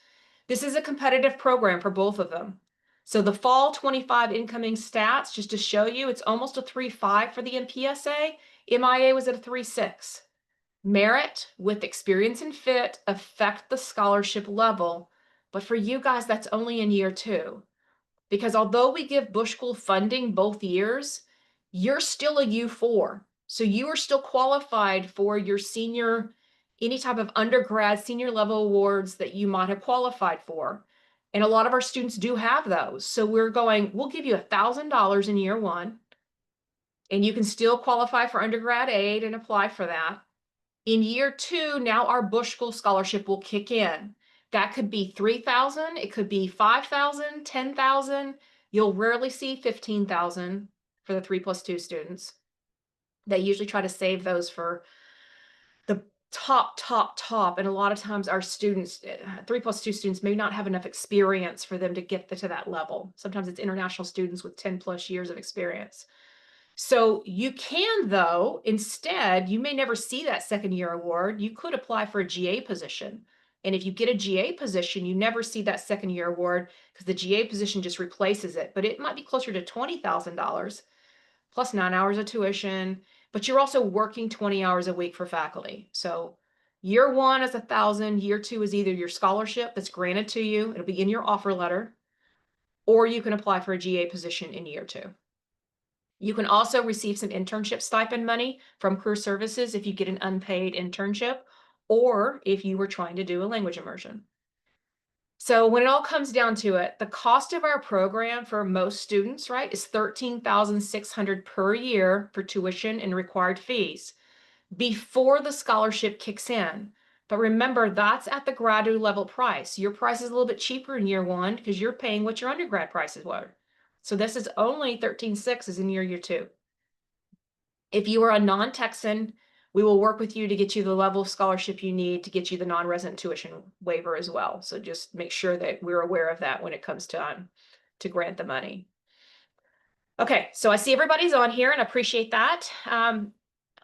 This is a competitive program for both of them. So the fall 25 incoming stats, just to show you, it's almost a 3.5 for the MPSA. MIA was at a 3.6. Merit with experience and fit affect the scholarship level. But for you guys, that's only in year 2. Because although we give Bush School funding both years, you're still a U4. So you are still qualified for your senior, any type of undergrad senior level awards that you might have qualified for. And a lot of our students do have those. So we're going, we'll give you $1,000 in year 1, and you can still qualify for undergrad aid and apply for that. In year 2, now our Bush School scholarship will kick in. That could be $3,000, it could be $5,000, $10,000. You'll rarely see $15,000 for the 3+2 students. They usually try to save those for the top, and a lot of times our students, 3+2 students, may not have enough experience for them to get to that level. Sometimes it's international students with 10+ years of experience. So you can, though, instead, you may never see that second year award. You could apply for a GA position. And if you get a GA position, you never see that second year award because the GA position just replaces it. But it might be closer to $20,000 plus 9 hours of tuition. but you're also working 20 hours a week for faculty. So year one is 1,000. Year two is either your scholarship that's granted to you, it'll be in your offer letter, or you can apply for a GA position in year two. You can also receive some internship stipend money from career services if you get an unpaid internship, or if you were trying to do a language immersion. So when it all comes down to it, the cost of our program for most students, right, is $13,600 per year for tuition and required fees before the scholarship kicks in. But remember, that's at the graduate level price. Your price is a little bit cheaper in year one because you're paying what your undergrad prices were. So this is only 13.6 is in year two. If you are a non-Texan, we will work with you to get you the level of scholarship you need to get you the non-resident tuition waiver as well. So just make sure that we're aware of that when it comes to grant the money. Okay, so I see everybody's on here and I appreciate that.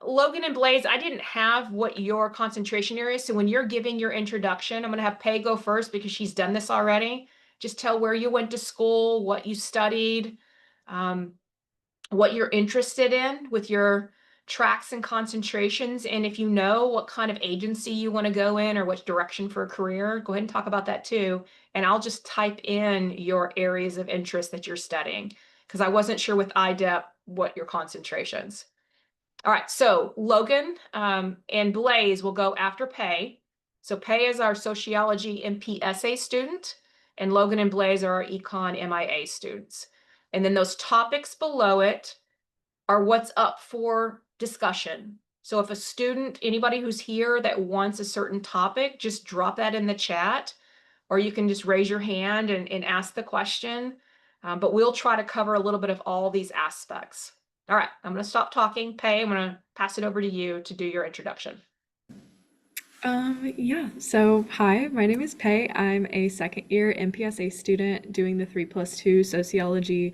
Logan and Blaze, I didn't have what your concentration area is. So when you're giving your introduction, I'm going to have Pay go first because she's done this already. Just tell where you went to school, what you studied, what you're interested in with your tracks and concentrations. And if you know what kind of agency you want to go in or which direction for a career, go ahead and talk about that too. And I'll just type in your areas of interest that you're studying because I wasn't sure with IDEP what your concentrations. All right, so Logan and Blaze will go after Pay. So Pay is our sociology MPSA student, and Logan and Blaze are our econ MIA students. And then those topics below it are what's up for discussion. So if a student, anybody who's here that wants a certain topic, just drop that in the chat, or you can just raise your hand and ask the question. But we'll try to cover a little bit of all these aspects. All right, I'm going to stop talking. Pay, I'm going to pass it over to you to do your introduction. Yeah, so hi, my name is Pei. I'm a second year MPSA student doing the 3+2 sociology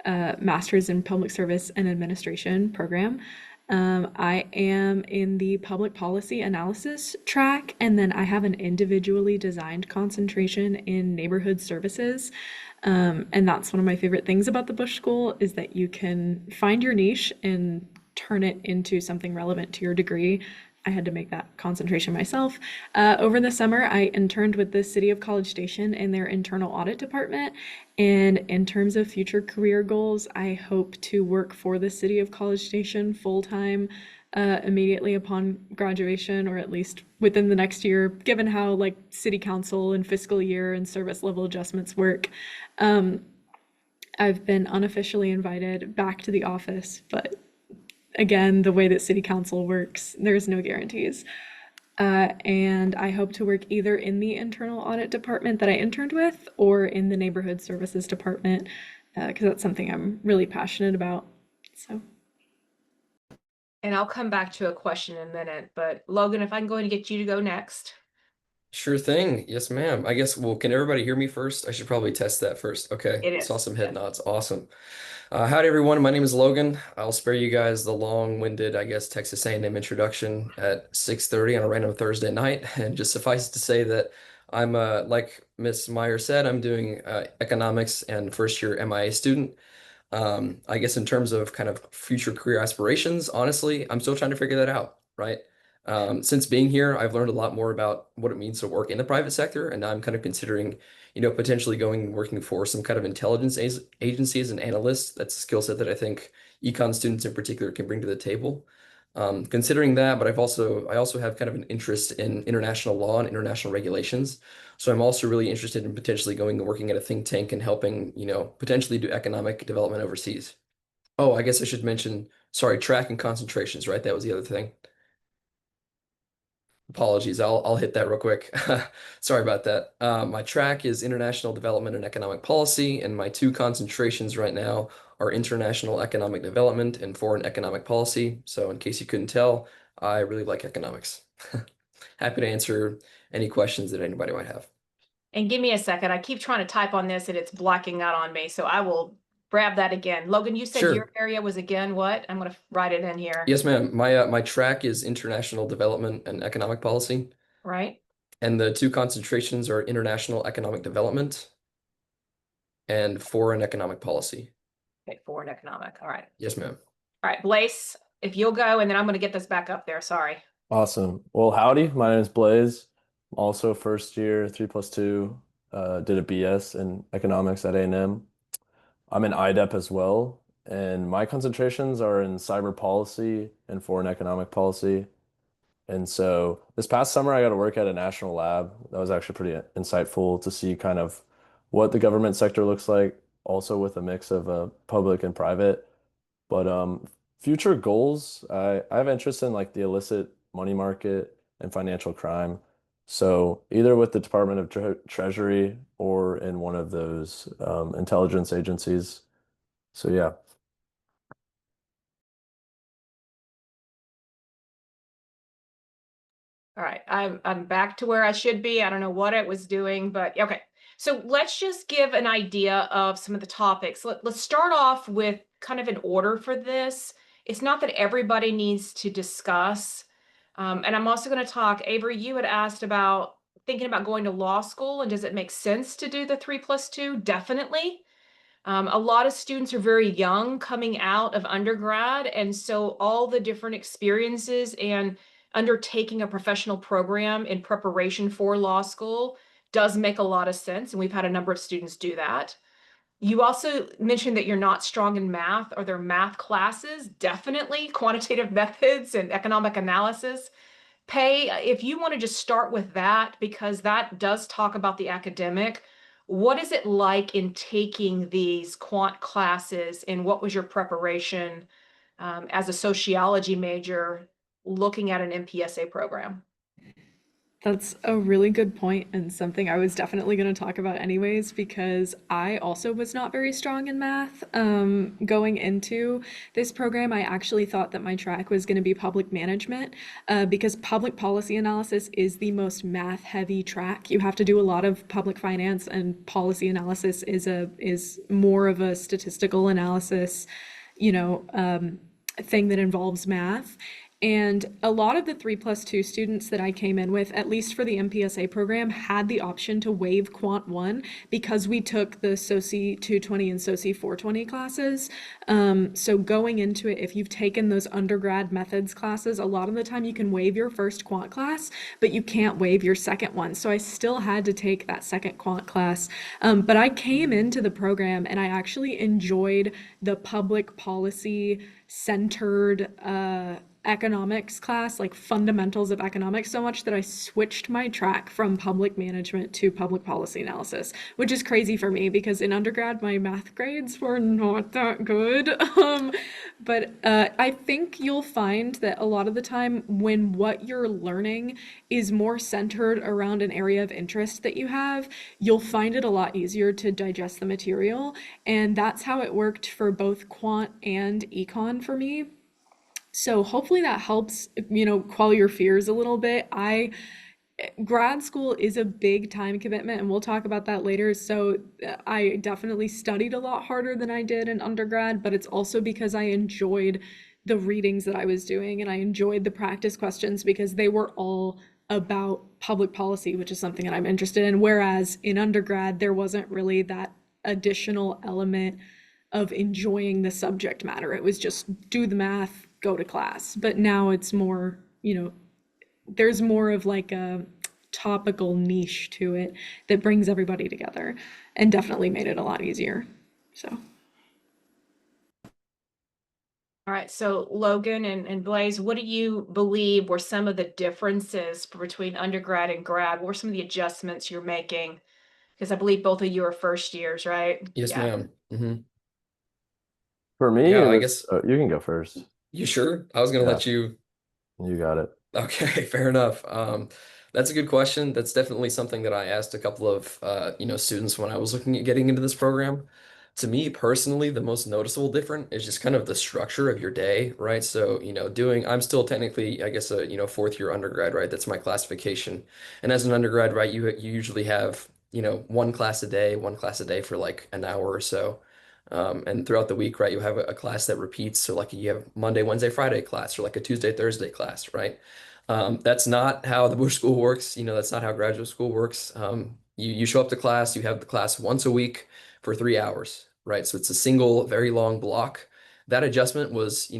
master's in public service and administration program. I am in the public policy analysis track, and then I have an individually designed concentration in neighborhood services. And that's one of my favorite things about the Bush School is that you can find your niche and turn it into something relevant to your degree. I had to make that concentration myself. Over the summer, I interned with the City of College Station in their internal audit department. And in terms of future career goals, I hope to work for the City of College Station full time immediately upon graduation, or at least within the next year, given how like city council and fiscal year and service level adjustments work. I've been unofficially invited back to the office, but again, the way that city council works, there's no guarantees. And I hope to work either in the internal audit department that I interned with or in the neighborhood services department, because that's something I'm really passionate about. So. And I'll come back to a question in a minute, but Logan, if I can go and get you to go next. Sure thing. Yes, ma'am. I guess, well, can everybody hear me first? I should probably test that first. Okay. It Saw is. some head nods. Awesome. Howdy, everyone. My name is Logan. I'll spare you guys the long-winded, I guess, Texas A&M introduction at 6:30 on a random Thursday night. And just suffice it to say that I'm, like Miss Meyer said, I'm doing economics and first-year MIA student. I guess in terms of kind of future career aspirations, honestly, I'm still trying to figure that out, right? Since being here, I've learned a lot more about what it means to work in the private sector, and now I'm kind of considering, potentially going and working for some kind of intelligence agency as an analyst. That's a skill set that I think econ students in particular can bring to the table. Considering that, but I also have kind of an interest in international law and international regulations. So I'm also really interested in potentially going and working at a think tank and helping, potentially do economic development overseas. Oh, I guess I should mention, sorry, track and concentrations, right? That was the other thing. Apologies, I'll hit that real quick. Sorry about that. My track is international development and economic policy, and my two concentrations right now are international economic development and foreign economic policy. So in case you couldn't tell, I really like economics. Happy to answer any questions that anybody might have. And give me a second. I keep trying to type on this and it's blacking out on me. So I will grab that again. Logan, you said your Sure. area was again what? I'm going to write it in here. Yes, ma'am. My track is international development and economic policy, Right? and the two concentrations are international economic development and foreign economic policy. Okay, foreign economic. All right. Yes, ma'am. All right, Blaze, if you'll go, and then I'm going to get this back up there. Sorry. Awesome. Well, howdy. My name is Blaze. I'm also first year, 3+2. Did a BS in economics at A&M. I'm in IDEP as well, and my concentrations are in cyber policy and foreign economic policy. And so this past summer, I got to work at a national lab. That was actually pretty insightful to see kind of what the government sector looks like, also with a mix of public and private. But future goals, I have interest in like the illicit money market and financial crime. So either with the Department of Treasury or in one of those intelligence agencies. So yeah. All right, I'm back to where I should be. I don't know what it was doing, but okay. So let's just give an idea of some of the topics. Let's start off with kind of an order for this. It's not that everybody needs to discuss. And I'm also going to talk, Avery, you had asked about thinking about going to law school, and does it make sense to do the 3+2? Definitely. A lot of students are very young coming out of undergrad, and so all the different experiences and undertaking a professional program in preparation for law school does make a lot of sense, and we've had a number of students do that. You also mentioned that you're not strong in math. Are there math classes? Definitely. Quantitative methods and economic analysis. If you want to just start with that, because that does talk about the academic, what is it like in taking these quant classes, and what was your preparation as a sociology major looking at an MPSA program? That's a really good point and something I was definitely going to talk about anyways, because I also was not very strong in math. Going into this program, I actually thought that my track was going to be public management, because public policy analysis is the most math heavy track. You have to do a lot of public finance, and policy analysis is more of a statistical analysis, thing that involves math. And a lot of the 3+2 students that I came in with, at least for the MPSA program, had the option to waive Quant 1 because we took the SOCI 220 and SOCI 420 classes. So going into it, if you've taken those undergrad methods classes, a lot of the time you can waive your first Quant class, but you can't waive your second one. So I still had to take that second Quant class. But I came into the program and I actually enjoyed the public policy centered economics class, like fundamentals of economics, so much that I switched my track from public management to public policy analysis, which is crazy for me because in undergrad my math grades were not that good. But I think you'll find that a lot of the time when what you're learning is more centered around an area of interest that you have, you'll find it a lot easier to digest the material. And that's how it worked for both quant and econ for me. So hopefully that helps, quell your fears a little bit. Grad school is a big time commitment, and we'll talk about that later. So I definitely studied a lot harder than I did in undergrad, but it's also because I enjoyed the readings that I was doing and I enjoyed the practice questions because they were all about public policy, which is something that I'm interested in. Whereas in undergrad, there wasn't really that additional element of enjoying the subject matter. It was just do the math, go to class. But now it's more, there's more of like a topical niche to it that brings everybody together and definitely made it a lot easier. So. All right, so Logan and Blaze, what do you believe were some of the differences between undergrad and grad? What were some of the adjustments you're making? Because I believe both of you are first years, right? Yes, Yeah. ma'am. For me, Yeah, it I was, guess you can go first. you sure? I was gonna Yeah, let you. you got it. Okay, fair enough. That's a good question. That's definitely something that I asked a couple of students when I was looking at getting into this program. To me personally, the most noticeable difference is just kind of the structure of your day, right? So, I'm still technically, I guess, a fourth year undergrad, right? That's my classification. And as an undergrad, right, you usually have, one class a day for like an hour or so. And throughout the week, right, you have a class that repeats. So like you have Monday, Wednesday, Friday class, or like a Tuesday, Thursday class, right? That's not how the Bush School works. That's not how graduate school works. You show up to class, you have the class once a week for 3 hours, right? So it's a single, very long block. That adjustment was,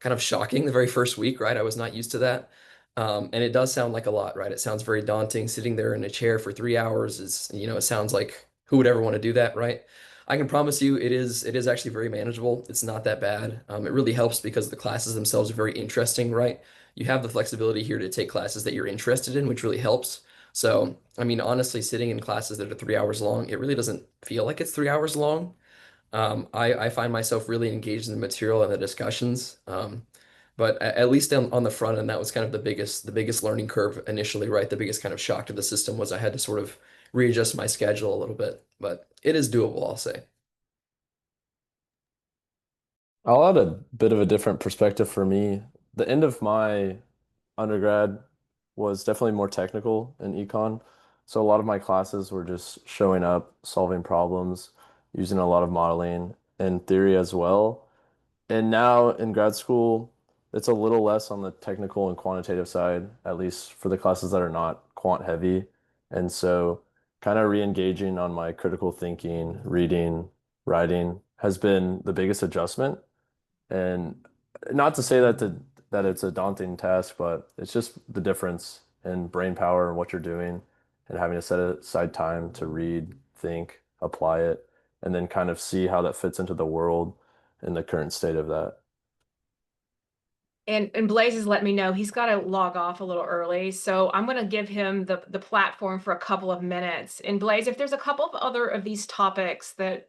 kind of shocking the very first week, right? I was not used to that. And it does sound like a lot, right? It sounds very daunting. Sitting there in a chair for 3 hours is, it sounds like who would ever want to do that, right? I can promise you it is actually very manageable. It's not that bad. It really helps because the classes themselves are very interesting, right? You have the flexibility here to take classes that you're interested in, which really helps. So, I mean, honestly, sitting in classes that are 3 hours long, it really doesn't feel like it's 3 hours long. I find myself really engaged in the material and the discussions. But at least on the front end, that was kind of the biggest learning curve initially, right? The biggest kind of shock to the system was I had to sort of readjust my schedule a little bit, but it is doable, I'll say. I'll add a bit of a different perspective for me. The end of my undergrad was definitely more technical in econ. So a lot of my classes were just showing up, solving problems, using a lot of modeling and theory as well. And now in grad school, it's a little less on the technical and quantitative side, at least for the classes that are not quant heavy. And so kind of re-engaging on my critical thinking, reading, writing has been the biggest adjustment. And not to say that it's a daunting task, but it's just the difference in brain power and what you're doing and having to set aside time to read, think, apply it, and then kind of see how that fits into the world in the current state of that. And Blaze has let me know he's got to log off a little early, so I'm going to give him the platform for a couple of minutes. And Blaze, if there's a couple of other of these topics that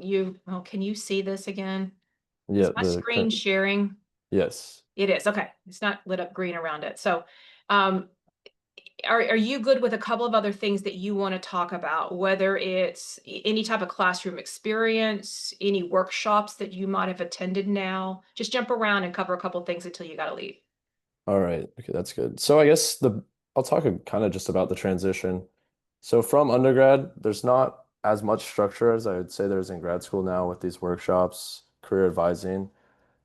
oh, can you see this again? Is Yeah, my screen sharing? yes. It is. Okay. It's not lit up green around it. So, um, are you good with a couple of other things that you want to talk about, whether it's any type of classroom experience, any workshops that you might have attended now? Just jump around and cover a couple of things until you got to leave. All right. Okay, that's good. So I guess I'll talk kind of just about the transition. So from undergrad, there's not as much structure as I would say there's in grad school now with these workshops, career advising.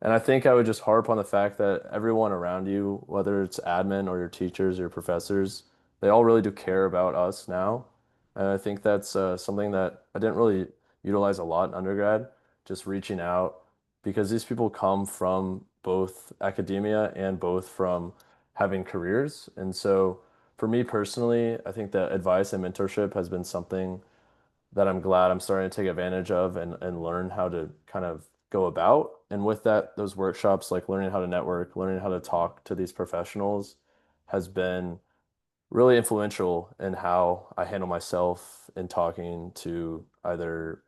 And I think I would just harp on the fact that everyone around you, whether it's admin or your teachers, your professors, they all really do care about us now. And I think that's something that I didn't really utilize a lot in undergrad, just reaching out because these people come from both academia and both from having careers. And so for me personally, I think that advice and mentorship has been something that I'm glad I'm starting to take advantage of and learn how to kind of go about. And with that, those workshops, like learning how to network, learning how to talk to these professionals, has been really influential in how I handle myself in talking to either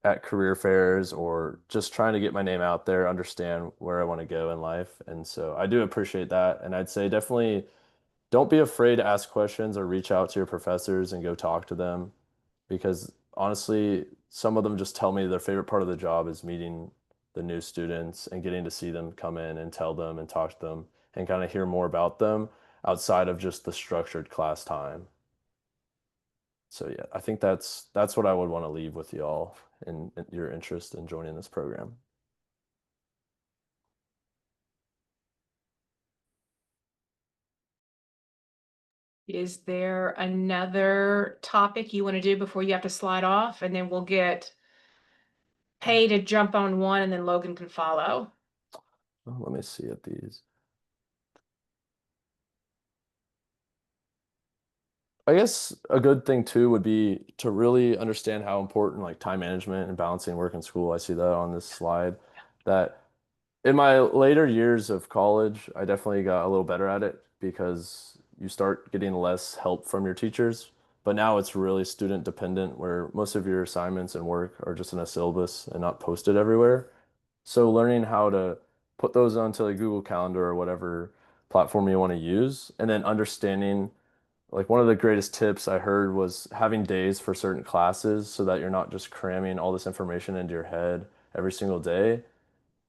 at career fairs or just trying to get my name out there, understand where I want to go in life. And so I do appreciate that. And I'd say definitely don't be afraid to ask questions or reach out to your professors and go talk to them because honestly, some of them just tell me their favorite part of the job is meeting the new students and getting to see them come in and tell them and talk to them and kind of hear more about them outside of just the structured class time. So yeah, I think that's what I would want to leave with y'all in your interest in joining this program. Is there another topic you want to do before you have to slide off? And then we'll get Pay to jump on one and then Logan can follow. Oh, let me see at these. I guess a good thing too would be to really understand how important like time management and balancing work and school. I see that on this slide. That in my later years of college, I definitely got a little better at it because you start getting less help from your teachers. But now it's really student dependent where most of your assignments and work are just in a syllabus and not posted everywhere. So learning how to put those onto a Google Calendar or whatever platform you want to use, and then understanding like one of the greatest tips I heard was having days for certain classes so that you're not just cramming all this information into your head every single day.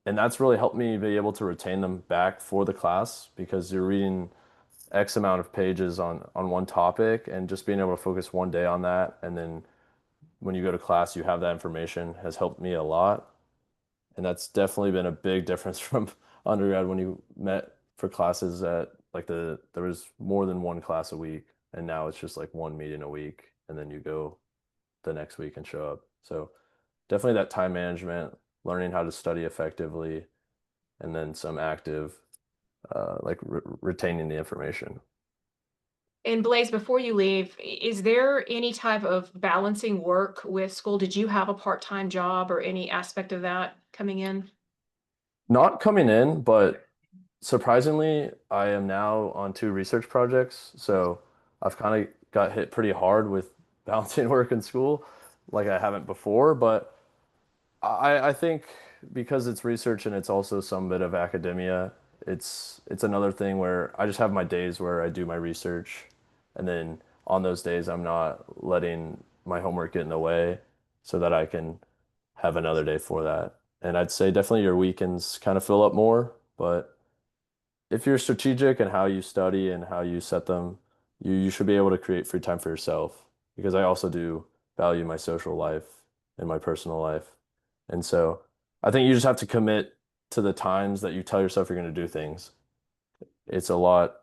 And that's really helped me be able to retain them back for the class because you're reading X amount of pages on one topic and just being able to focus one day on that. And then when you go to class, you have that information has helped me a lot. And that's definitely been a big difference from undergrad when you met for classes at like there was more than one class a week and now it's just like one meeting a week and then you go the next week and show up. So definitely that time management, learning how to study effectively and then some active, like re retaining the information. And Blaze, before you leave, is there any type of balancing work with school? Did you have a part-time job or any aspect of that coming in? Not coming in, but surprisingly, I am now on 2 research projects, so I've kind of got hit pretty hard with balancing work and school, like I haven't before. But I think because it's research and it's also some bit of academia, it's another thing where I just have my days where I do my research, and then on those days I'm not letting my homework get in the way, so that I can have another day for that. And I'd say definitely your weekends kind of fill up more, but if you're strategic in how you study and how you set them, you should be able to create free time for yourself. Because I also do value my social life and my personal life. And so I think you just have to commit to the times that you tell yourself you're going to do things. It's a lot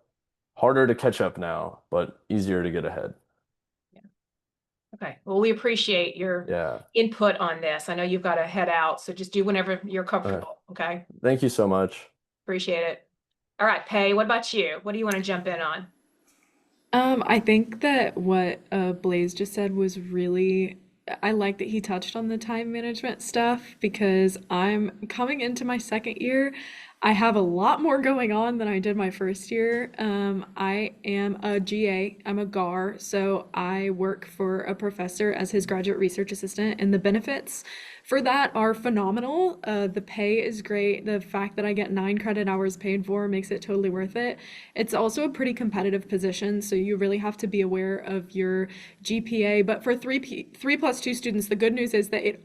harder to catch up now, but easier to get ahead. Okay, well, we appreciate your Yeah. input on this. I know you've got to head out, so just do whenever you're Okay. comfortable, okay? Thank you so much. Appreciate it. All right, Pay, what about you? What do you want to jump in on? I think that what Blaze just said was really, I like that he touched on the time management stuff because I'm coming into my second year. I have a lot more going on than I did my first year. I am a GA, I'm a GAR, so I work for a professor as his graduate research assistant, and the benefits for that are phenomenal. The pay is great. The fact that I get 9 credit hours paid for makes it totally worth it. It's also a pretty competitive position, so you really have to be aware of your GPA. But for 3+2 students, the good news is that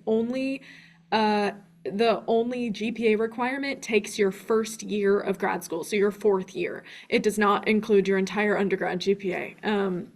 uh, the only GPA requirement takes your first year of grad school, so your fourth year. It does not include your entire undergrad GPA.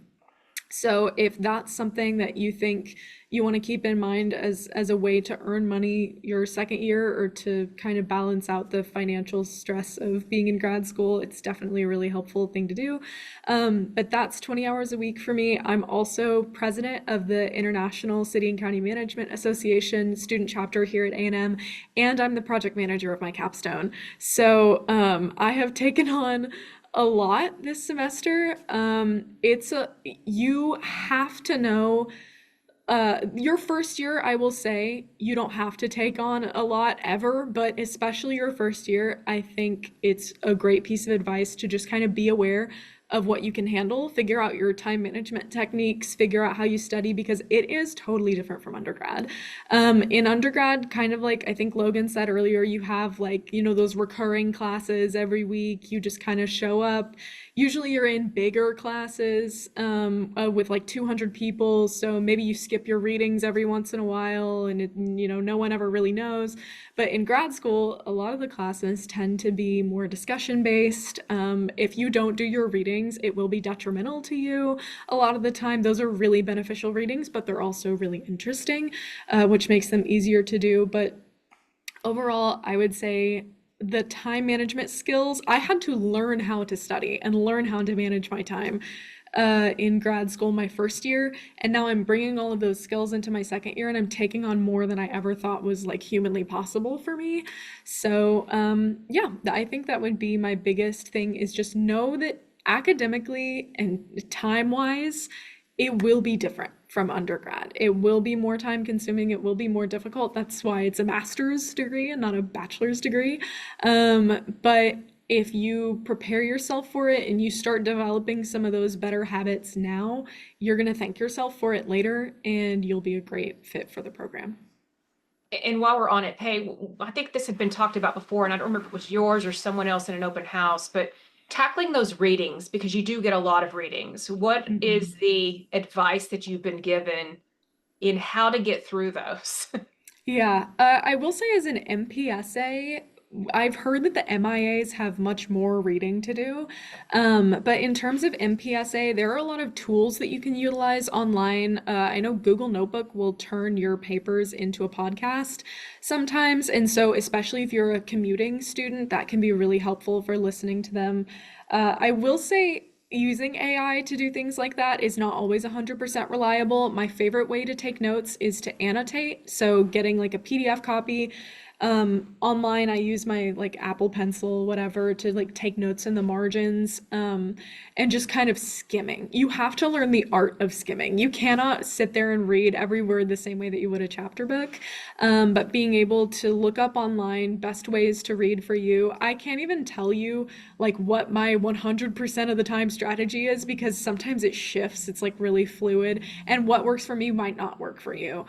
So if that's something that you think you want to keep in mind as a way to earn money your second year or to kind of balance out the financial stress of being in grad school, it's definitely a really helpful thing to do. But that's 20 hours a week for me. I'm also president of the International City and County Management Association student chapter here at A&M, and I'm the project manager of my capstone. So I have taken on a lot this semester. You have to know your first year, I will say, you don't have to take on a lot ever, but especially your first year, I think it's a great piece of advice to just kind of be aware of what you can handle, figure out your time management techniques, figure out how you study, because it is totally different from undergrad. In undergrad, kind of like I think Logan said earlier, you have like, those recurring classes every week. You just kind of show up. Usually you're in bigger classes with like 200 people, so maybe you skip your readings every once in a while, and no one ever really knows. But in grad school, a lot of the classes tend to be more discussion based. If you don't do your readings, it will be detrimental to you. A lot of the time, those are really beneficial readings, but they're also really interesting, which makes them easier to do. But overall, I would say the time management skills, I had to learn how to study and learn how to manage my time in grad school my first year. And now I'm bringing all of those skills into my second year, and I'm taking on more than I ever thought was like humanly possible for me. So, yeah, I think that would be my biggest thing is just know that academically and time-wise, it will be different from undergrad. It will be more time consuming. It will be more difficult. That's why it's a master's degree and not a bachelor's degree. But if you prepare yourself for it and you start developing some of those better habits now, you're going to thank yourself for it later, and you'll be a great fit for the program. And while we're on it, Pay, I think this had been talked about before, and I don't remember if it was yours or someone else in an open house, but tackling those readings, because you do get a lot of readings. What is the advice that you've been given in how to get through those? Yeah, I will say as an MPSA, I've heard that the MIAs have much more reading to do. But in terms of MPSA, there are a lot of tools that you can utilize online. I know Google Notebook will turn your papers into a podcast sometimes. And so, especially if you're a commuting student, that can be really helpful for listening to them. I will say, using AI to do things like that is not always 100% reliable. My favorite way to take notes is to annotate. So getting like a PDF copy Online, I use my like Apple Pencil, whatever, to like take notes in the margins, and just kind of skimming. You have to learn the art of skimming. You cannot sit there and read every word the same way that you would a chapter book, but being able to look up online best ways to read for you. I can't even tell you like what my 100% of the time strategy is because sometimes it shifts. It's like really fluid, and what works for me might not work for you.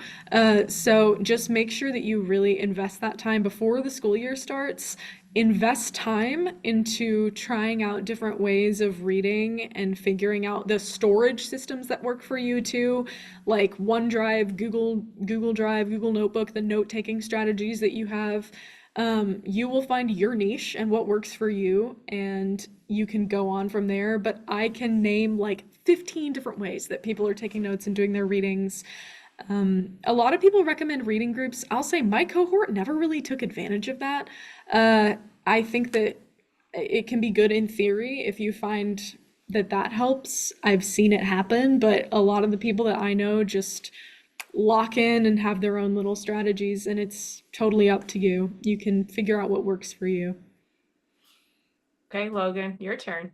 So just make sure that you really invest that time before the school year starts. Invest time into trying out different ways of reading and figuring out the storage systems that work for you too, like OneDrive, Google Drive, Google Notebook, the note-taking strategies that you have. You will find your niche and what works for you, and you can go on from there. But I can name like 15 different ways that people are taking notes and doing their readings. A lot of people recommend reading groups. I'll say my cohort never really took advantage of that. I think that it can be good in theory if you find that that helps. I've seen it happen, but a lot of the people that I know just lock in and have their own little strategies, and it's totally up to you. You can figure out what works for you. Okay, Logan, your turn.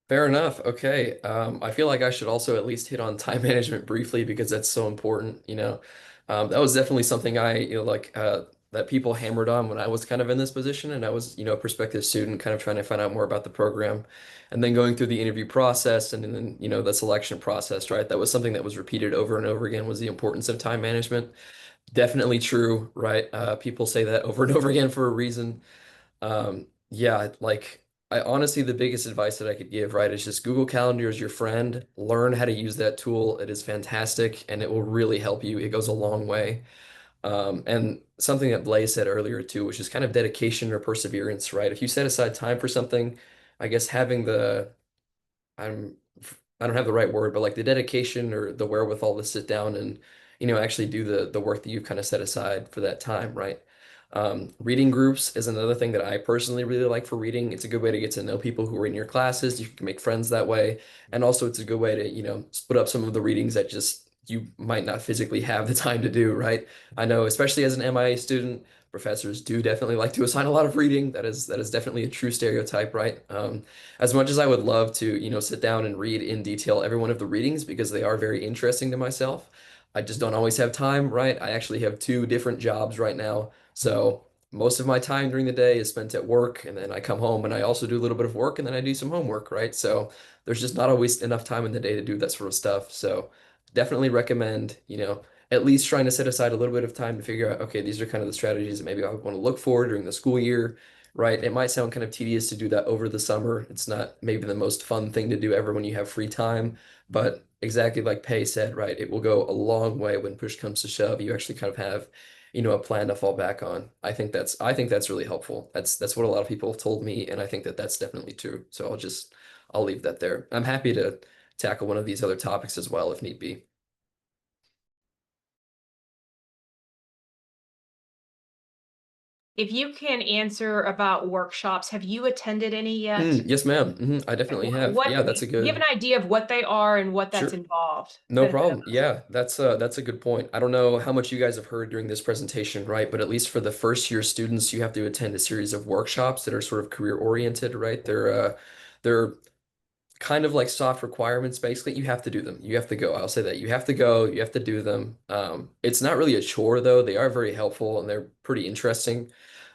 Fair enough. Okay. I feel like I should also at least hit on time management briefly because that's so important, you know. That was definitely something that people hammered on when I was kind of in this position and I was, a prospective student kind of trying to find out more about the program and then going through the interview process and then, the selection process, right? That was something that was repeated over and over again was the importance of time management. Definitely true, right? People say that over and over again for a reason. Yeah, like I honestly, the biggest advice that I could give, right, is just Google Calendar is your friend. Learn how to use that tool. It is fantastic and it will really help you. It goes a long way. And something that Blaze said earlier too, which is kind of dedication or perseverance, right? If you set aside time for something, I guess having I'm I don't have the right word, but like the dedication or the wherewithal to sit down and actually do the work that you've kind of set aside for that time, right? Reading groups is another thing that I personally really like for reading. It's a good way to get to know people who are in your classes. You can make friends that way, and also it's a good way to split up some of the readings that just you might not physically have the time to do, right? I know, especially as an MIA student, professors do definitely like to assign a lot of reading. That is definitely a true stereotype, right? As much as I would love to, sit down and read in detail every one of the readings because they are very interesting to myself, I just don't always have time, right? I actually have two different jobs right now. So most of my time during the day is spent at work, and then I come home and I also do a little bit of work and then I do some homework, right? So there's just not always enough time in the day to do that sort of stuff. So definitely recommend, at least trying to set aside a little bit of time to figure out, okay, these are kind of the strategies that maybe I want to look for during the school year, right? It might sound kind of tedious to do that over the summer. It's not maybe the most fun thing to do ever when you have free time, but exactly like Pei said, right? It will go a long way when push comes to shove. You actually kind of have, a plan to fall back on. I think that's really helpful. That's what a lot of people have told me, and I think that that's definitely true. So I'll leave that there. I'm happy to tackle one of these other topics as well if need be. If you can answer about workshops, have you attended any yet? Yes, ma'am. I definitely have. What, Yeah, that's a give an good. idea of what they are and what that's Sure. involved. No problem. Yeah, that's a good point. I don't know how much you guys have heard during this presentation, right? But at least for the first year students, you have to attend a series of workshops that are sort of career oriented, right? They're kind of like soft requirements, basically. You have to do them. You have to go. I'll say that. You have to go, you have to do them. It's not really a chore though. They are very helpful and they're pretty interesting.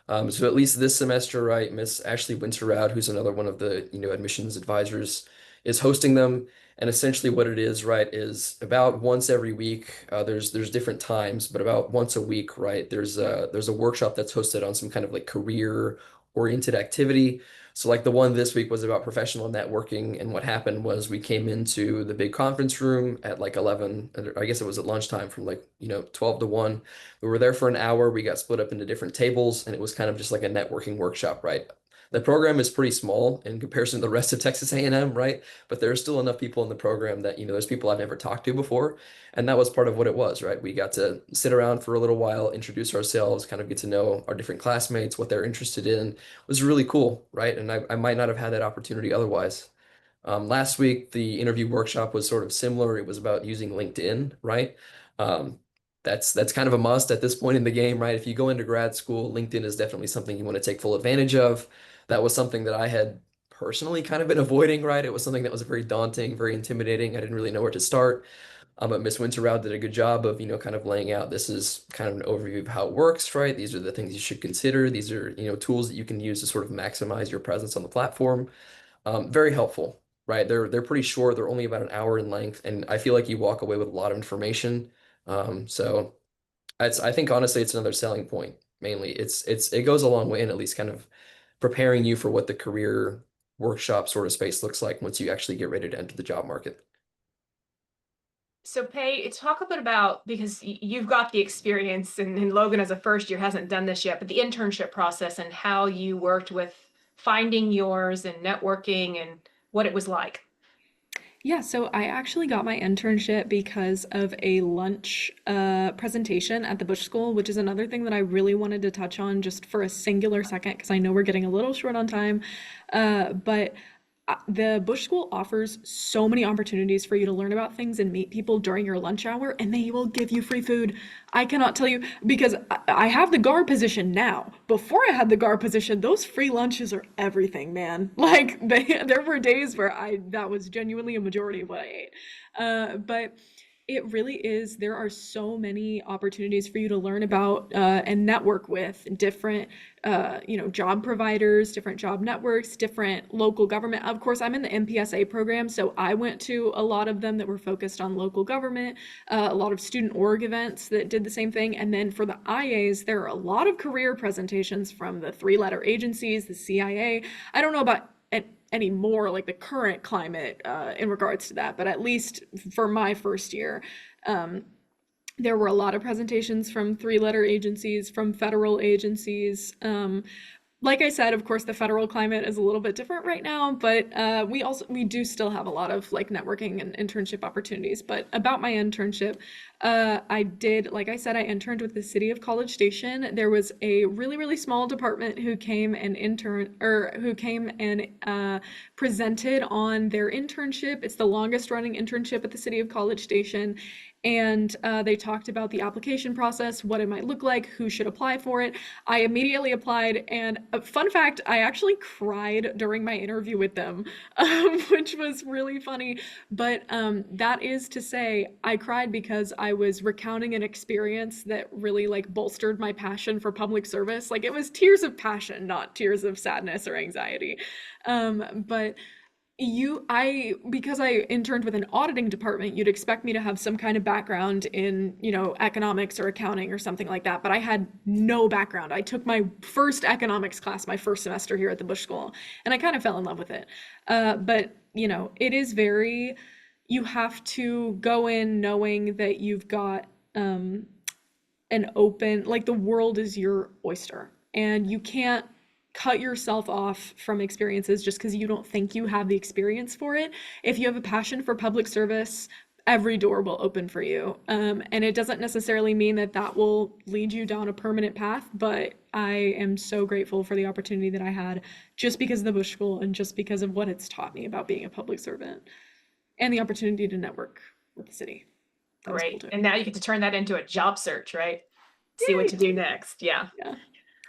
So at least this semester, right, Miss Ashley Winterroud, who's another one of the, admissions advisors, is hosting them. And essentially what it is, right, is about once every week, there's different times, but about once a week, right, there's a workshop that's hosted on some kind of like career oriented activity. So like the one this week was about professional networking, and what happened was we came into the big conference room at like 11, I guess it was at lunchtime from like, 12 to 1. We were there for an hour. We got split up into different tables, and it was kind of just like a networking workshop, right? The program is pretty small in comparison to the rest of Texas A&M, right? But there's still enough people in the program that, there's people I've never talked to before. And that was part of what it was, right? We got to sit around for a little while, introduce ourselves, kind of get to know our different classmates, what they're interested in. It was really cool, right? And I might not have had that opportunity otherwise. Last week, the interview workshop was sort of similar. It was about using LinkedIn, right? Um, that's kind of a must at this point in the game, right? If you go into grad school, LinkedIn is definitely something you want to take full advantage of. That was something that I had personally kind of been avoiding, right? It was something that was very daunting, very intimidating. I didn't really know where to start. But Miss Winterroute did a good job of, kind of laying out this is kind of an overview of how it works, right? These are the things you should consider. These are, tools that you can use to sort of maximize your presence on the platform. Very helpful, right? They're pretty short. They're only about an hour in length, and I feel like you walk away with a lot of information. So I think honestly, it's another selling point. Mainly, it goes a long way in at least kind of preparing you for what the career workshop sort of space looks like once you actually get ready to enter the job market. So Pay, talk a bit about, because you've got the experience, and Logan as a first year hasn't done this yet, but the internship process and how you worked with finding yours and networking and what it was like. Yeah, so I actually got my internship because of a lunch presentation at the Bush School, which is another thing that I really wanted to touch on just for a singular second, because I know we're getting a little short on time. But the Bush School offers so many opportunities for you to learn about things and meet people during your lunch hour, and they will give you free food. I cannot tell you because I have the guard position now. Before I had the guard position, those free lunches are everything, man. Like there were days where that was genuinely a majority of what I ate. But it really is. There are so many opportunities for you to learn about and network with different, job providers, different job networks, different local government. Of course, I'm in the MPSA program, so I went to a lot of them that were focused on local government, a lot of student org events that did the same thing. And then for the IAs, there are a lot of career presentations from the three-letter agencies, the CIA. I don't know about anymore, like the current climate in regards to that, but at least for my first year, there were a lot of presentations from three-letter agencies, from federal agencies. Like I said, of course, the federal climate is a little bit different right now, but we do still have a lot of like networking and internship opportunities. But about my internship, I did, like I said, I interned with the city of College Station. There was a really, really small department who came and presented on their internship. It's the longest running internship at the city of College Station. And they talked about the application process, what it might look like, who should apply for it. I immediately applied, and fun fact, I actually cried during my interview with them, which was really funny. But that is to say, I cried because I was recounting an experience that really like bolstered my passion for public service. Like it was tears of passion, not tears of sadness or anxiety. But because I interned with an auditing department, you'd expect me to have some kind of background in, economics or accounting or something like that, but I had no background. I took my first economics class my first semester here at the Bush School, and I kind of fell in love with it. But, it is you have to go in knowing that you've got an open, like the world is your oyster, and you can't cut yourself off from experiences just because you don't think you have the experience for it. If you have a passion for public service, every door will open for you. And it doesn't necessarily mean that that will lead you down a permanent path, but I am so grateful for the opportunity that I had just because of the Bush School and just because of what it's taught me about being a public servant and the opportunity to network with the city. That was cool Great. too. And now you get to turn that into a job search, right? See what to do next. Yeah. Yeah.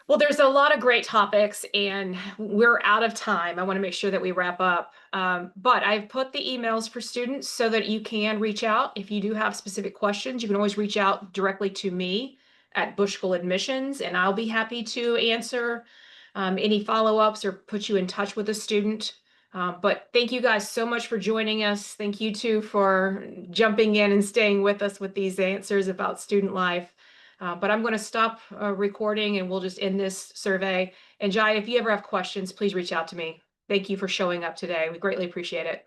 Well, there's a lot of great topics and we're out of time. I want to make sure that we wrap up. But I've put the emails for students so that you can reach out. If you do have specific questions, you can always reach out directly to me at Bush School Admissions, and I'll be happy to answer any follow-ups or put you in touch with a student. But thank you guys so much for joining us. Thank you too for jumping in and staying with us with these answers about student life. But I'm going to stop recording and we'll just end this survey. And Jai, if you ever have questions, please reach out to me. Thank you for showing up today. We greatly appreciate it.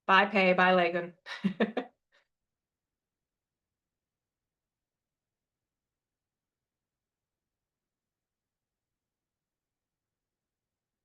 Bye, Pay. Bye, Lagan.